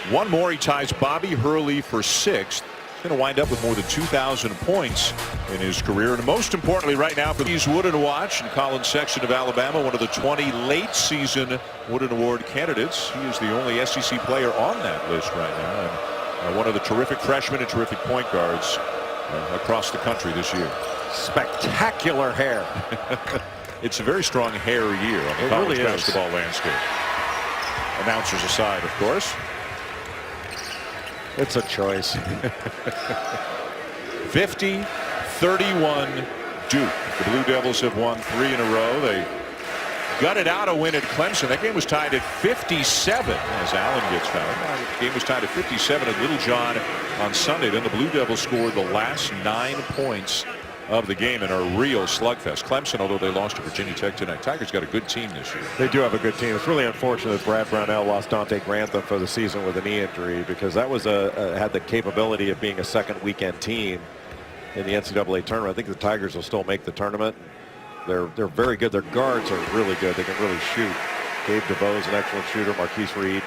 B: One more, he ties Bobby Hurley for 6th. He's going to wind up with more than 2,000 points in his career. And most importantly right now for these Wooden Watch and Collins section of Alabama, one of the 20 late season Wooden Award candidates. He is the only SEC player on that list right now. And one of the terrific freshmen and terrific point guards across the country this year.
C: Spectacular hair.
B: It's a very strong hair year on the college basketball landscape. Announcers aside, of course.
C: It's a choice.
B: 50-31 Duke. The Blue Devils have won 3 in a row. They gutted out a win at Clemson. That game was tied at 57 as Allen gets fouled. The game was tied at 57 at Littlejohn on Sunday. Then the Blue Devils scored the last 9 points of the game in a real slugfest. Clemson, although they lost to Virginia Tech tonight, Tigers got a good team this year.
C: They do have a good team. It's really unfortunate that Brad Brownell lost Dante Grantham for the season with a knee injury, because that was had the capability of being a second weekend team in the NCAA tournament. I think the Tigers will still make the tournament. They're very good. Their guards are really good. They can really shoot. Gabe DeVoe's an excellent shooter. Marquise Reed.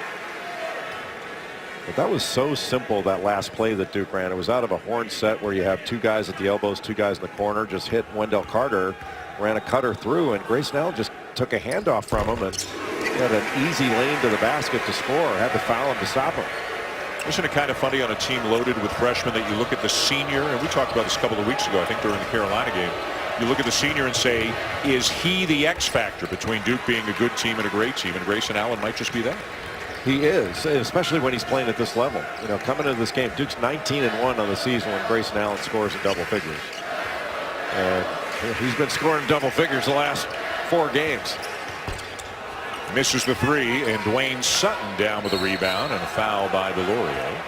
C: But that was so simple, that last play that Duke ran. It was out of a horn set where you have 2 guys at the elbows, 2 guys in the corner, just hit Wendell Carter, ran a cutter through, and Grayson Allen just took a handoff from him and had an easy lane to the basket to score. Had to foul him to stop him.
B: Isn't it kind of funny on a team loaded with freshmen that you look at the senior, and we talked about this a couple of weeks ago, I think during the Carolina game, you look at the senior and say, is he the X factor between Duke being a good team and a great team? And Grayson Allen might just be that.
C: He is, especially when he's playing at this level. You know, coming into this game, Duke's 19-1 on the season when Grayson Allen scores in double figures. And he's been scoring double figures the last 4 games.
B: Misses the three, and Dwayne Sutton down with a rebound and a foul by Delorier.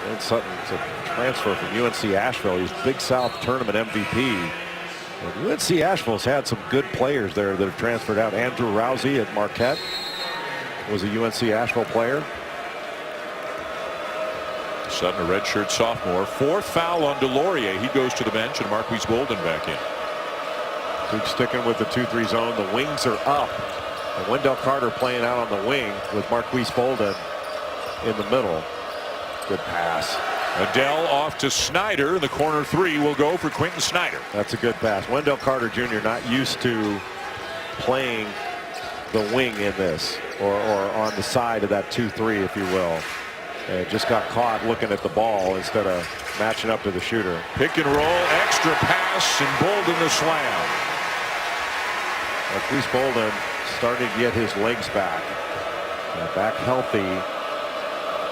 C: And Sutton's a transfer from UNC Asheville. He's Big South Tournament MVP. And UNC Asheville's had some good players there that have transferred out. Andrew Rousey at Marquette was a UNC Asheville player.
B: Sutton, a redshirt sophomore. Fourth foul on Delorier. He goes to the bench, and Marquise Bolden back in.
C: Duke sticking with the 2-3 zone. The wings are up. And Wendell Carter playing out on the wing with Marquise Bolden in the middle. Good pass.
B: Adele off to Snyder. The corner three will go for Quentin Snyder.
C: That's a good pass. Wendell Carter Jr. not used to playing the wing in this, or on the side of that 2-3, if you will. And just got caught looking at the ball instead of matching up to the shooter.
B: Pick and roll, extra pass, and Bolden the slam.
C: Marquise Bolden starting to get his legs back. Back healthy.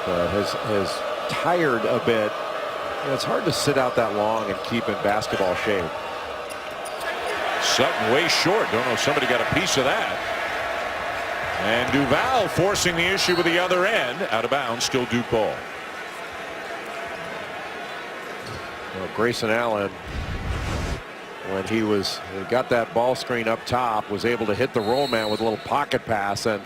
C: Has tired a bit. It's hard to sit out that long and keep in basketball shape.
B: Sutton way short. Don't know if somebody got a piece of that. And Duval forcing the issue with the other end. Out of bounds, still Duke ball.
C: Well, Grayson Allen, when he got that ball screen up top, was able to hit the roll man with a little pocket pass, and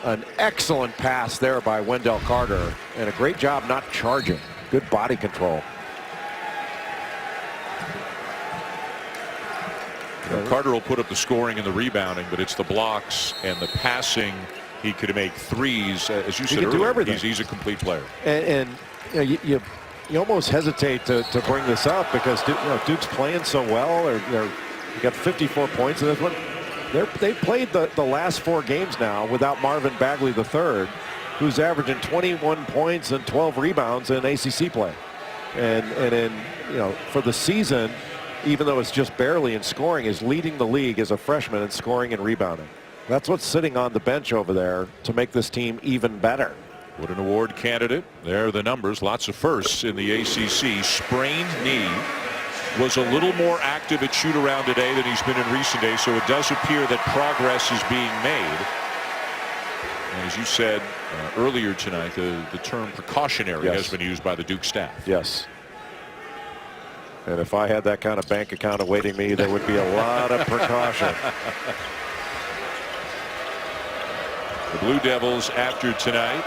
C: an excellent pass there by Wendell Carter, and a great job not charging. Good body control.
B: Carter will put up the scoring and the rebounding, but it's the blocks and the passing. He could make threes, as you said
C: can
B: earlier.
C: do everything.
B: He's a complete player.
C: And you almost hesitate to bring this up because Duke's playing so well. They're got 54 points in this one. They've played the last 4 games now without Marvin Bagley III, who's averaging 21 points and 12 rebounds in ACC play. And in for the season, even though it's just barely in scoring, is leading the league as a freshman in scoring and rebounding. That's what's sitting on the bench over there to make this team even better.
B: What an award candidate. There are the numbers. Lots of firsts in the ACC. Sprained knee. Was a little more active at shoot around today than he's been in recent days, so it does appear that progress is being made. And as you said earlier tonight, the term precautionary has been used by the Duke staff.
C: Yes. And if I had that kind of bank account awaiting me, there would be a lot of precaution.
B: The Blue Devils after tonight.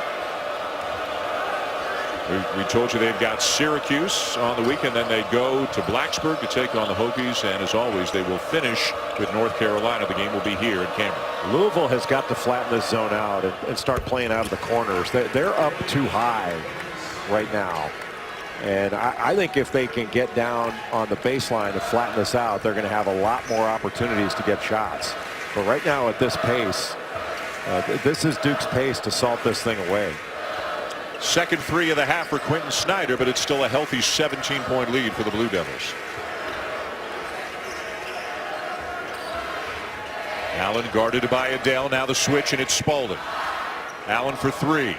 B: We told you they've got Syracuse on the weekend, then they go to Blacksburg to take on the Hokies, and as always they will finish with North Carolina. The game will be here in Cameron.
C: Louisville has got to flatten this zone out and start playing out of the corners. They're up too high right now, and I think if they can get down on the baseline and flatten this out, they're going to have a lot more opportunities to get shots. But right now at this pace, this is Duke's pace to salt this thing away.
B: Second three of the half for Quentin Snyder, but it's still a healthy 17-point lead for the Blue Devils. Allen guarded by Adele. Now the switch, and it's Spalding. Allen for three.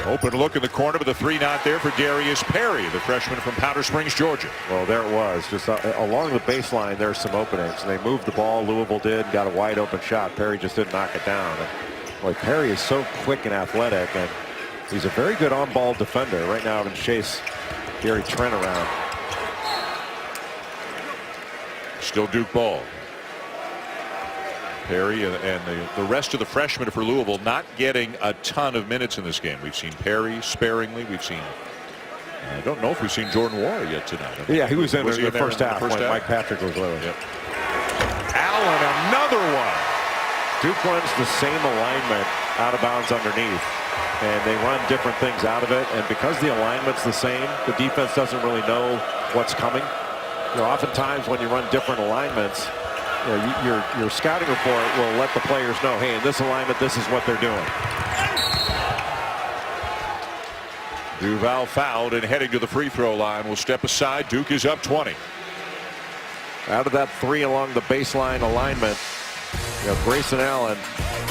B: Open look in the corner, but the three not there for Darius Perry, the freshman from Powder Springs, Georgia.
C: Well, there it was. Just along the baseline, there's some openings. And they moved the ball. Louisville did. Got a wide open shot. Perry just didn't knock it down. And, boy, Perry is so quick and athletic, and he's a very good on-ball defender. Right now, having to chase Gary Trent around.
B: Still Duke ball. Perry and the rest of the freshmen for Louisville not getting a ton of minutes in this game. We've seen Perry sparingly. We've seen, I don't know if we've seen Jordan Wara yet tonight.
C: Yeah, he was in the first half
B: when
C: Mike Patrick was with him.
B: Yep. Allen, another one.
C: Duke runs the same alignment out of bounds underneath, and they run different things out of it. And because the alignment's the same, the defense doesn't really know what's coming. Oftentimes when you run different alignments, your scouting report will let the players know, hey, in this alignment, this is what they're doing.
B: Duval fouled and heading to the free throw line. Will step aside. Duke is up 20.
C: Out of that three along the baseline alignment, You know, Grayson Allen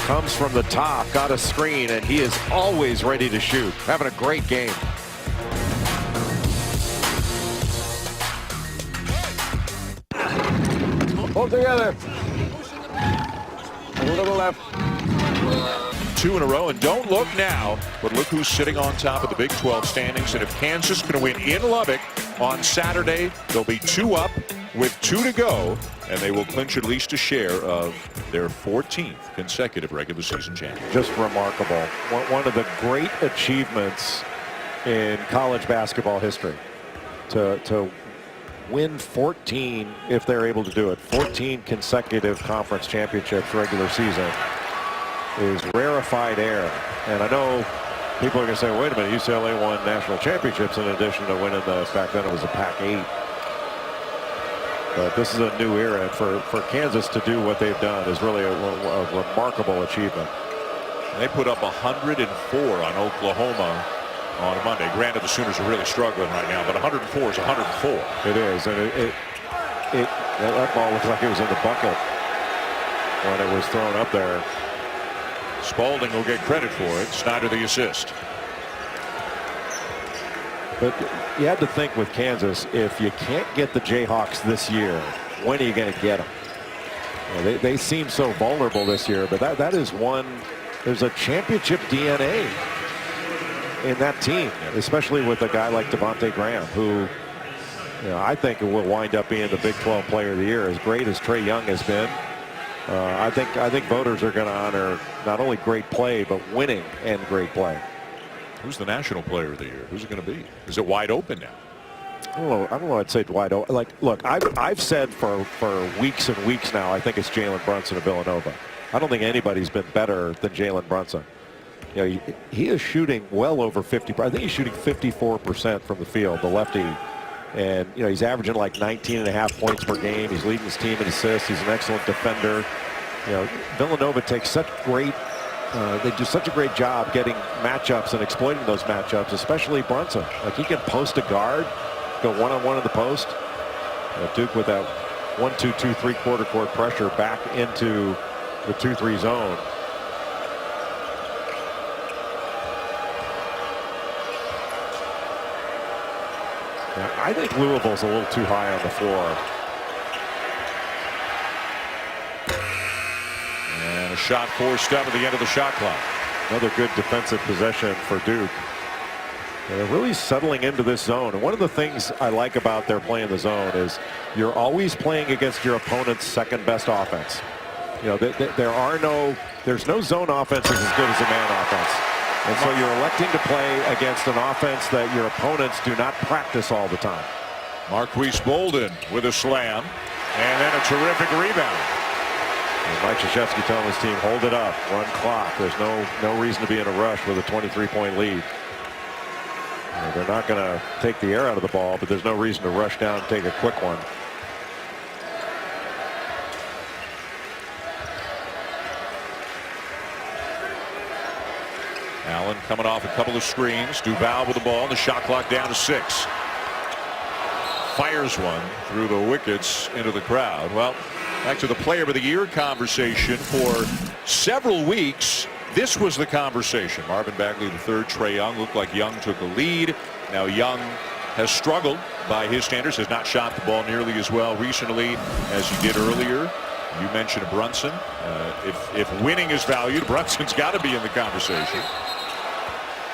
C: comes from the top, got a screen, and he is always ready to shoot. Having a great game.
G: Pull together. A little left.
B: 2 in a row, and don't look now, but look who's sitting on top of the Big 12 standings. And if Kansas can win in Lubbock on Saturday, they'll be 2 up with 2 to go, and they will clinch at least a share of their 14th consecutive regular season championship.
C: Just remarkable. One of the great achievements in college basketball history to win 14, if they're able to do it, 14 consecutive conference championships regular season is rarefied air. And I know people are going to say, wait a minute, UCLA won national championships in addition to winning the, back then it was a Pac-8. But this is a new era. And for Kansas to do what they've done is really a remarkable achievement.
B: They put up 104 on Oklahoma on Monday. Granted, the Sooners are really struggling right now, but 104 is 104.
C: It is, and that ball looked like it was in the bucket when it was thrown up there.
B: Spalding will get credit for it. Snyder the assist.
C: But you had to think with Kansas, if you can't get the Jayhawks this year, when are you going to get them? You know, they seem so vulnerable this year, but that is one. There's a championship DNA in that team, especially with a guy like Devontae Graham, who, you know, I think will wind up being the Big 12 Player of the Year. As great as Trae Young has been, I think voters are going to honor not only great play but winning and great play.
B: Who's the National Player of the Year? Who's it going to be? Is it wide open now?
C: I don't know. I'd say it's wide open. Like, look, I've said for weeks and weeks now, I think it's Jalen Brunson of Villanova. I don't think anybody's been better than Jalen Brunson. You know, he is shooting well over 50. I think he's shooting 54% from the field, the lefty. And, you know, he's averaging like 19.5 points per game. He's leading his team in assists. He's an excellent defender. You know, Villanova takes such great, they do such a great job getting matchups and exploiting those matchups, especially Brunson. Like, he can post a guard, go one-on-one in the post. Duke with that 1-2, 2-3 quarter court pressure back into the 2-3 zone. Now, I think Louisville's a little too high on the floor.
B: And a shot forced up at the end of the shot clock.
C: Another good defensive possession for Duke. And they're really settling into this zone. And one of the things I like about their play in the zone is you're always playing against your opponent's second best offense. You know, there's no zone offense that's as good as a man offense. And so you're electing to play against an offense that your opponents do not practice all the time.
B: Marquise Bolden with a slam, and then a terrific rebound.
C: And Mike Krzyzewski telling his team, hold it up, run clock. There's no reason to be in a rush with a 23-point lead. They're not going to take the air out of the ball, but there's no reason to rush down and take a quick one.
B: Allen coming off a couple of screens. Duval with the ball. The shot clock down to 6. Fires one through the wickets into the crowd. Well, back to the Player of the Year conversation. For several weeks, this was the conversation. Marvin Bagley III, Trae Young. Looked like Young took a lead. Now Young has struggled by his standards. Has not shot the ball nearly as well recently as he did earlier. You mentioned Brunson. If winning is valued, Brunson's got to be in the conversation.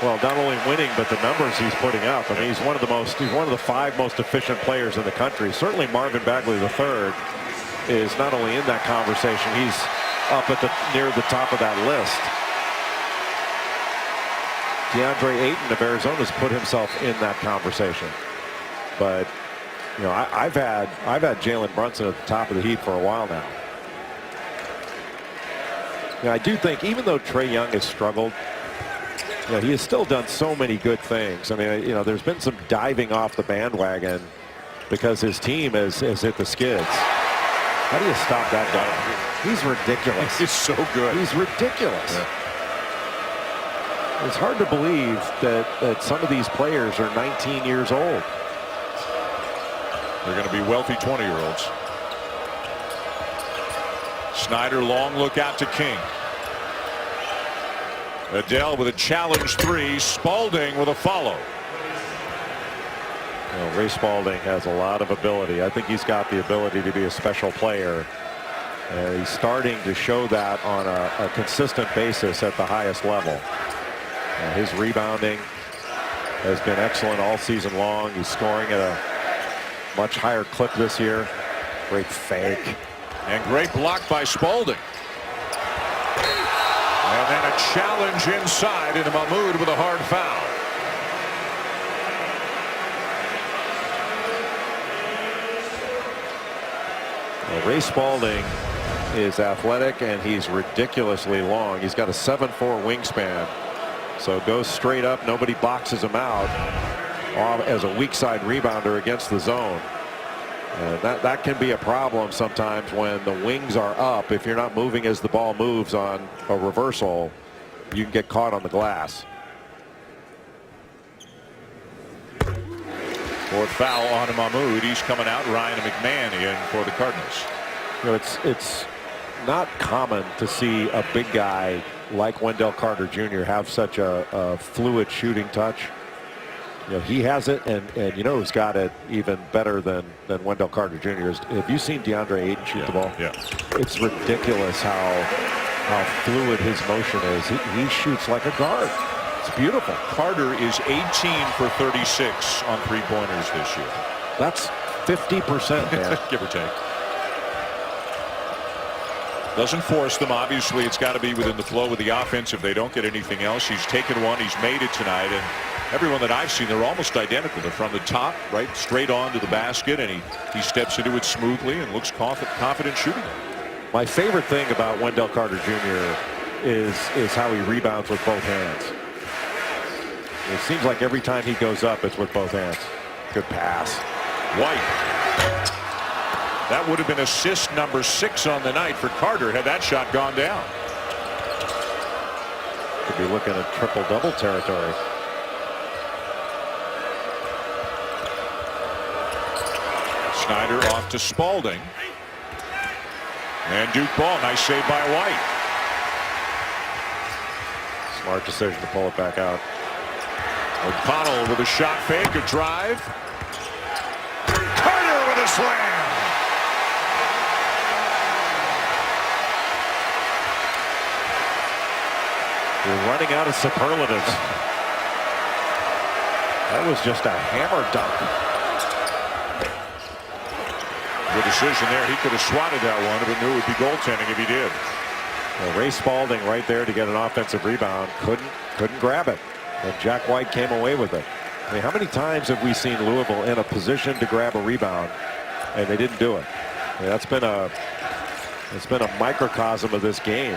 C: Well, not only winning, but the numbers he's putting up. I mean, he's one of the 5 most efficient players in the country. Certainly Marvin Bagley III is not only in that conversation, he's up at near the top of that list. DeAndre Ayton of Arizona has put himself in that conversation. But, you know, I've had Jalen Brunson at the top of the heap for a while now. You know, I do think even though Trae Young has struggled, you know, he has still done so many good things. I mean, you know, there's been some diving off the bandwagon because his team has hit the skids. How do you stop that guy? He's ridiculous.
B: He's so good.
C: He's ridiculous. Yeah. It's hard to believe that some of these players are 19 years old.
B: They're going to be wealthy 20-year-olds. Snyder, long look out to King. Adele with a challenge three. Spalding with a follow.
C: Well, Ray Spalding has a lot of ability. I think he's got the ability to be a special player. He's starting to show that on a consistent basis at the highest level. His rebounding has been excellent all season long. He's scoring at a much higher clip this year. Great fake.
B: And great block by Spalding. And then a challenge inside into Mahmoud with a hard foul.
C: Well, Ray Spalding is athletic and he's ridiculously long. He's got a 7'4" wingspan. So goes straight up. Nobody boxes him out as a weak side rebounder against the zone. That can be a problem sometimes when the wings are up. If you're not moving as the ball moves on a reversal, you can get caught on the glass.
B: Fourth foul on Mahmoud. He's coming out. Ryan McMahon in for the Cardinals.
C: You know, it's not common to see a big guy like Wendell Carter Jr. have such a fluid shooting touch. You know, he has it, and you know who's got it even better than Wendell Carter Jr. Have you seen DeAndre Ayton shoot the ball?
B: Yeah.
C: It's ridiculous how fluid his motion is. He shoots like a guard. It's beautiful.
B: Carter is 18 for 36 on three-pointers this year.
C: That's 50%, man.
B: Give or take. Doesn't force them. Obviously, it's got to be within the flow of the offense if they don't get anything else. He's taken one. He's made it tonight. And everyone that I've seen, they're almost identical. They're from the top, right, straight on to the basket. And he steps into it smoothly and looks confident shooting it.
C: My favorite thing about Wendell Carter Jr. is how he rebounds with both hands. It seems like every time he goes up, it's with both hands. Good pass.
B: White. That would have been assist number 6 on the night for Carter had that shot gone down.
C: Could be looking at triple-double territory.
B: Snyder off to Spalding. And Duke ball. Nice save by White.
C: Smart decision to pull it back out.
B: O'Connell with a shot fake, a drive. Carter with a slam.
C: We're running out of superlatives. That was just a hammer dunk.
B: The decision there. He could have swatted that one, but knew it would be goaltending if he did.
C: Well, Ray Spalding right there to get an offensive rebound. Couldn't grab it. And Jack White came away with it. I mean, how many times have we seen Louisville in a position to grab a rebound and they didn't do it? I mean, it's been a microcosm of this game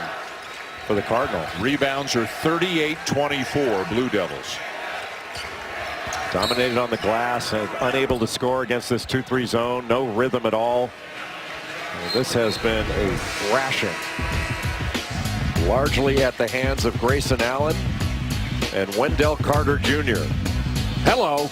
C: for the Cardinals.
B: Rebounds are 38-24 Blue Devils.
C: Dominated on the glass and unable to score against this 2-3 zone. No rhythm at all. And this has been a thrashing. Largely at the hands of Grayson Allen and Wendell Carter Jr. Hello.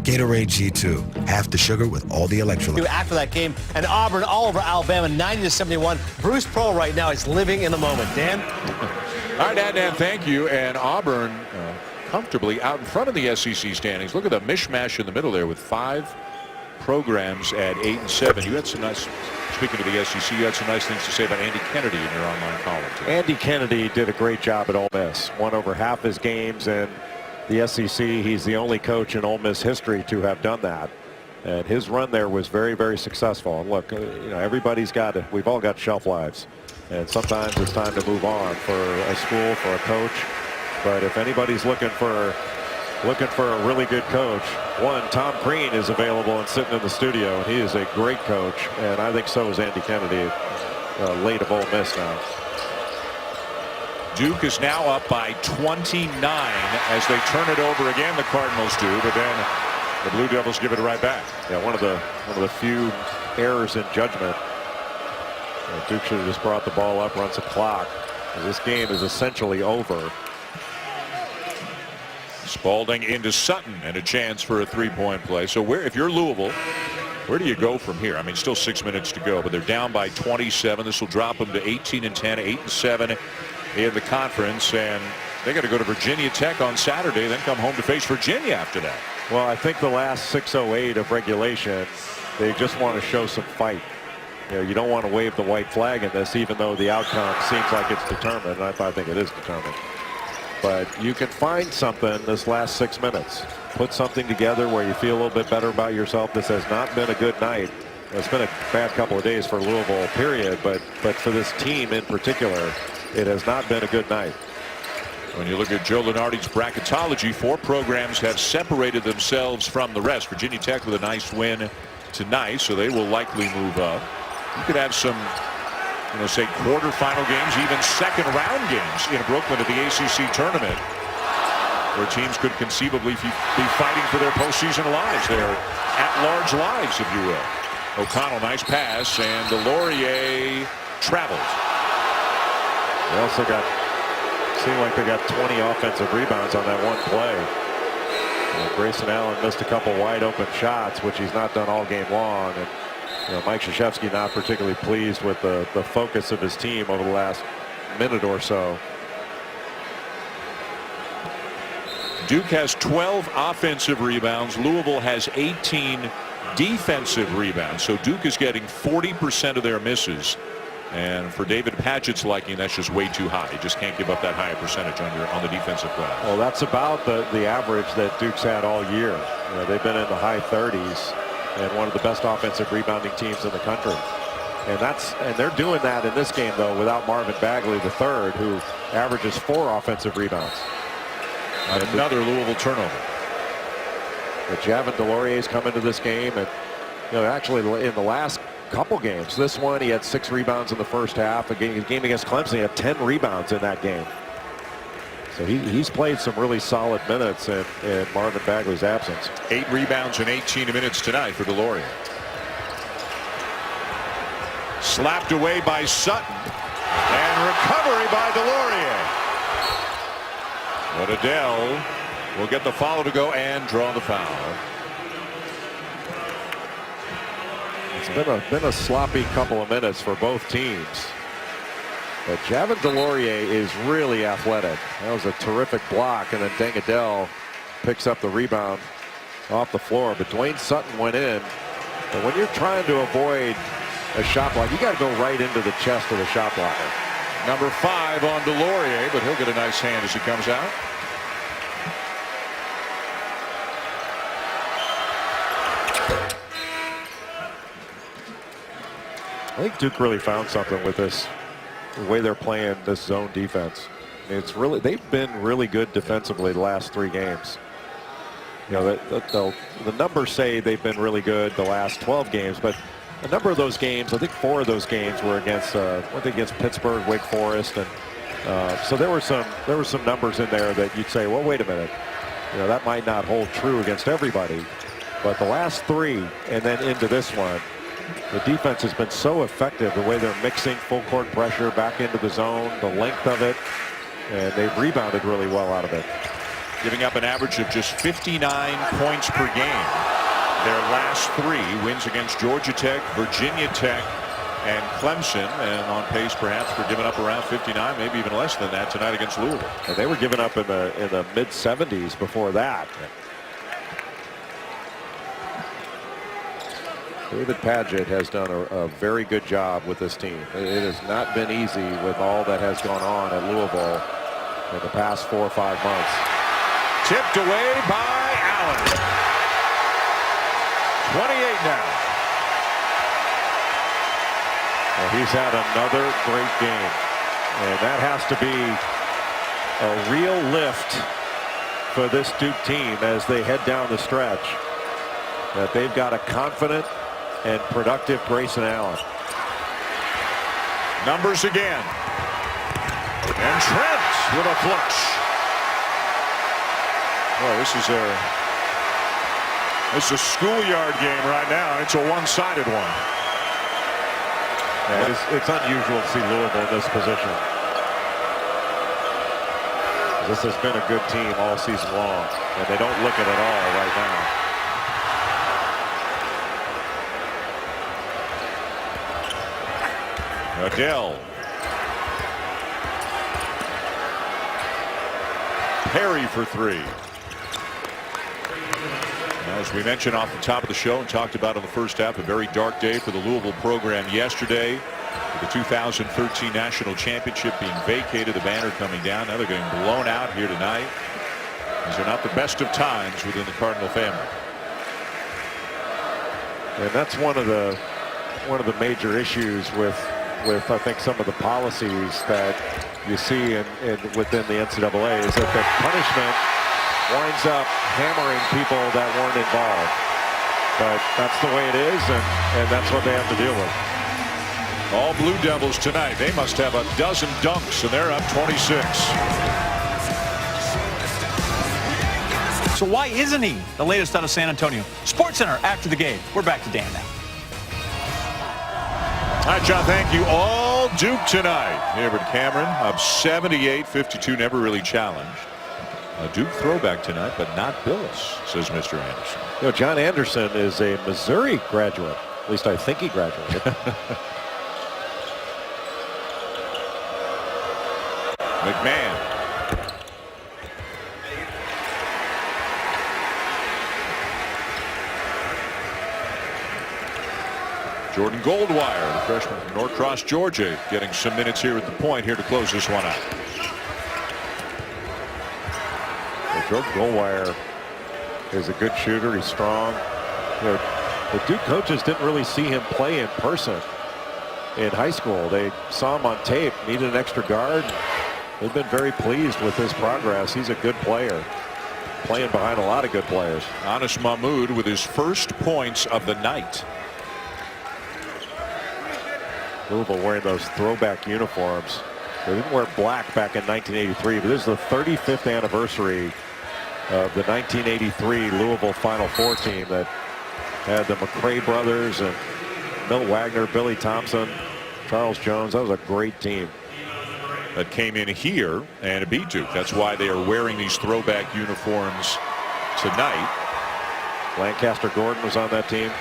H: Gatorade G2, half the sugar with all the electrolytes.
F: After that game, and Auburn all over Alabama, 90-71. Bruce Pearl right now is living in the moment. Dan?
B: All right, Dan, thank you. And Auburn comfortably out in front of the SEC standings. Look at the mishmash in the middle there with 5 programs at 8 and 7. You had some nice, speaking of the SEC, you had some nice things to say about Andy Kennedy in your online column today.
C: Andy Kennedy did a great job at Ole Miss. Won over half his games in the SEC. He's the only coach in Ole Miss history to have done that. And his run there was very, very successful. And look, you know, everybody's got it. We've all got shelf lives. And sometimes it's time to move on for a school, for a coach. But if anybody's looking for a really good coach, one, Tom Crean is available and sitting in the studio, and he is a great coach, and I think so is Andy Kennedy, late of Ole Miss now.
B: Duke is now up by 29 as they turn it over again. The Cardinals do, but then the Blue Devils give it right back.
C: Yeah, one of the few errors in judgment. Duke should have just brought the ball up, runs a clock. This game is essentially over.
B: Spalding into Sutton and a chance for a three-point play. So if you're Louisville, where do you go from here? I mean, still 6 minutes to go, but they're down by 27. This will drop them to 18-10, 8-7 in the conference, and they got to go to Virginia Tech on Saturday, then come home to face Virginia after that.
C: Well, I think the last 6:08 of regulation, they just want to show some fight. You don't want to wave the white flag in this, even though the outcome seems like it's determined. And I think it is determined. But you can find something this last 6 minutes. Put something together where you feel a little bit better about yourself. This has not been a good night. It's been a bad couple of days for Louisville, period. But for this team in particular, it has not been a good night.
B: When you look at Joe Lunardi's bracketology, 4 programs have separated themselves from the rest. Virginia Tech with a nice win tonight, so they will likely move up. You could have some, say quarterfinal games, even second-round games in Brooklyn at the ACC tournament, where teams could conceivably be fighting for their postseason lives. Their at-large lives, if you will. O'Connell, nice pass, and DeLaurier travels.
C: They also seemed like they got 20 offensive rebounds on that one play. Grayson Allen missed a couple wide open shots, which he's not done all game long. And Mike Krzyzewski not particularly pleased with the focus of his team over the last minute or so.
B: Duke has 12 offensive rebounds. Louisville has 18 defensive rebounds. So Duke is getting 40% of their misses. And for David Padgett's liking, that's just way too high. You just can't give up that high a percentage on the defensive glass.
C: Well, that's about the average that Duke's had all year. They've been in the high 30s and one of the best offensive rebounding teams in the country. And they're doing that in this game, though, without Marvin Bagley III, who averages 4 offensive rebounds.
B: Another Louisville turnover.
C: But Javin DeLaurier's come into this game, and actually in the last couple games, this one he had 6 rebounds in the first half. A game against Clemson, he had 10 rebounds in that game. So he's played some really solid minutes in Marvin Bagley's absence.
B: 8 rebounds in 18 minutes tonight for DeLaurier. Slapped away by Sutton, and recovery by DeLaurier. But Adele will get the follow to go and draw the foul.
C: It's been a sloppy couple of minutes for both teams. But Javin DeLaurier is really athletic. That was a terrific block, and then Dangadell picks up the rebound off the floor. But Dwayne Sutton went in. But when you're trying to avoid a shot block, you got to go right into the chest of the shot blocker.
B: Number 5 on DeLaurier, but he'll get a nice hand as he comes out.
C: I think Duke really found something with this, the way they're playing this zone defense. I mean, they've been really good defensively the last 3 games. The numbers say they've been really good the last 12 games, but a number of those games, I think 4 of those games were against Pittsburgh, Wake Forest, and so there were some numbers in there that you'd say, well, wait a minute, that might not hold true against everybody, but the last 3 and then into this one, the defense has been so effective, the way they're mixing full court pressure back into the zone, the length of it, and they've rebounded really well out of it.
B: Giving up an average of just 59 points per game. Their last 3 wins against Georgia Tech, Virginia Tech, and Clemson, and on pace perhaps for giving up around 59, maybe even less than that tonight against Louisville.
C: And they were giving up in the mid-70s before that. David Padgett has done a very good job with this team. It has not been easy with all that has gone on at Louisville in the past 4 or 5 months.
B: Tipped away by Allen. 28 now.
C: Well, he's had another great game, and that has to be a real lift for this Duke team as they head down the stretch, that they've got a confident and productive Grayson Allen.
B: Numbers again. And Trent with a flush. Well, this is a schoolyard game right now. It's a one-sided one.
C: Yeah, it's unusual to see Louisville in this position. This has been a good team all season long, and they don't look it at all right now.
B: Adele. Perry for three. Now, as we mentioned off the top of the show and talked about in the first half, a very dark day for the Louisville program yesterday. With the 2013 National Championship being vacated, the banner coming down. Now they're getting blown out here tonight. These are not the best of times within the Cardinal family.
C: And that's one of the major issues with I think some of the policies that you see within the NCAA is that the punishment winds up hammering people that weren't involved. But that's the way it is, and that's what they have to deal with.
B: All Blue Devils tonight. They must have a dozen dunks, and they're up 26.
I: So why isn't he the latest out of San Antonio? SportsCenter after the game. We're back to Dan now.
B: All right, John, thank you. All Duke tonight. Here at Cameron up 78-52, never really challenged. A Duke throwback tonight, but not Billis, says Mr. Anderson.
C: You know, John Anderson is a Missouri graduate. At least I think he graduated.
B: McMahon. Jordan Goldwire, the freshman from Norcross, Georgia, getting some minutes here at the point here to close this one out.
C: Well, Jordan Goldwire is a good shooter. He's strong. You know, the Duke coaches didn't really see him play in person in high school. They saw him on tape, needed an extra guard. They've been very pleased with his progress. He's a good player, playing behind a lot of good players.
B: Anas Mahmoud with his first points of the night.
C: Louisville wearing those throwback uniforms. They didn't wear black back in 1983, but this is the 35th anniversary of the 1983 Louisville Final Four team that had the McRae brothers and Milt Wagner, Billy Thompson, Charles Jones. That was a great team.
B: That came in here and beat Duke. That's why they are wearing these throwback uniforms tonight.
C: Lancaster Gordon was on that team.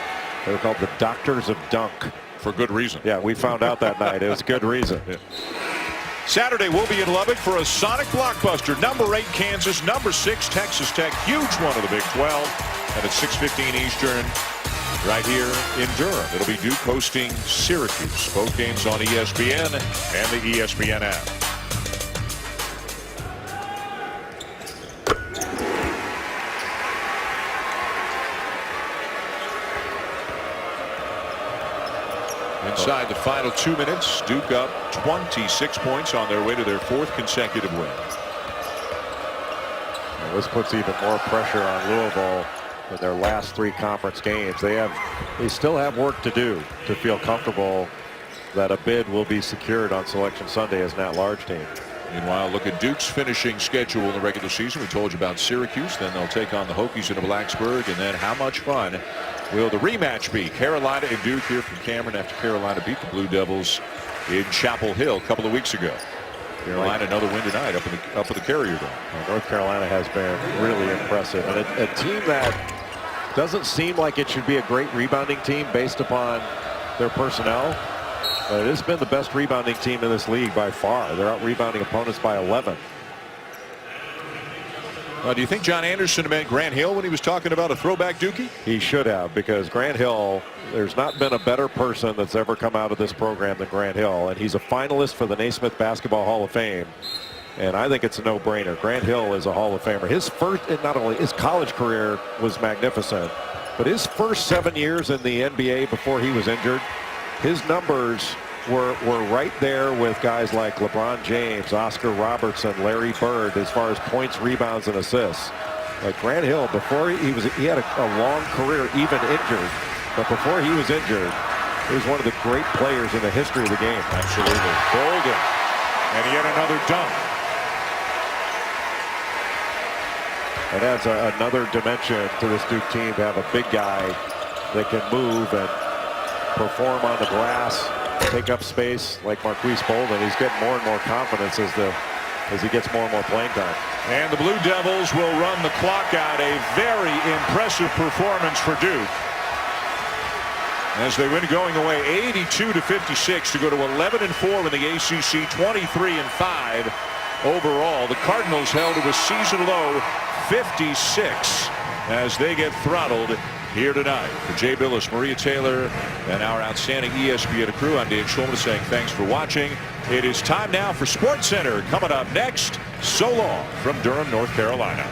C: They were called the Doctors of Dunk.
B: For good reason.
C: Yeah, we found out that night. It was good reason.
B: Yeah. Saturday, we'll be in Lubbock for a Sonic blockbuster. Number 8, Kansas. Number 6, Texas Tech. Huge one of the Big 12. And at 6:15 Eastern, right here in Durham. It'll be Duke hosting Syracuse. Both games on ESPN and the ESPN app. Inside the final 2 minutes, Duke up 26 points on their way to their 4th consecutive win.
C: And this puts even more pressure on Louisville in their last 3 conference games. They still have work to do to feel comfortable that a bid will be secured on Selection Sunday as an at-large team.
B: Meanwhile, look at Duke's finishing schedule in the regular season. We told you about Syracuse. Then they'll take on the Hokies in Blacksburg. And then how much fun will the rematch be? Carolina and Duke here from Cameron after Carolina beat the Blue Devils in Chapel Hill a couple of weeks ago. Carolina another win tonight up at the Carrier Dome.
C: Well, North Carolina has been really impressive. And a team that doesn't seem like it should be a great rebounding team based upon their personnel. But it has been the best rebounding team in this league by far. They're out rebounding opponents by 11.
B: Do you think John Anderson meant Grant Hill when he was talking about a throwback Dookie?
C: He should have, because Grant Hill, there's not been a better person that's ever come out of this program than Grant Hill. And he's a finalist for the Naismith Basketball Hall of Fame. And I think it's a no-brainer. Grant Hill is a Hall of Famer. His first, not only his college career was magnificent, but his first 7 years in the NBA before he was injured, his numbers were right there with guys like LeBron James, Oscar Robertson, Larry Bird as far as points, rebounds, and assists. Like Grant Hill, before he had a long career, even injured, but before he was injured, he was one of the great players in the history of the game.
B: Absolutely. Golden. And yet another dunk.
C: It adds another dimension to this Duke team to have a big guy that can move and perform on the glass, take up space like Marquise Bolden. He's getting more and more confidence as the as he gets more and more playing time.
B: And the Blue Devils will run the clock out. A very impressive performance for Duke, as they win going away 82-56 to go to 11-4 in the ACC, 23-5 overall. The Cardinals held to a season low 56 as they get throttled here tonight. For Jay Billis, Maria Taylor, and our outstanding ESPN crew, I'm Dave Schulman saying thanks for watching. It is time now for SportsCenter. Coming up next, so long from Durham, North Carolina.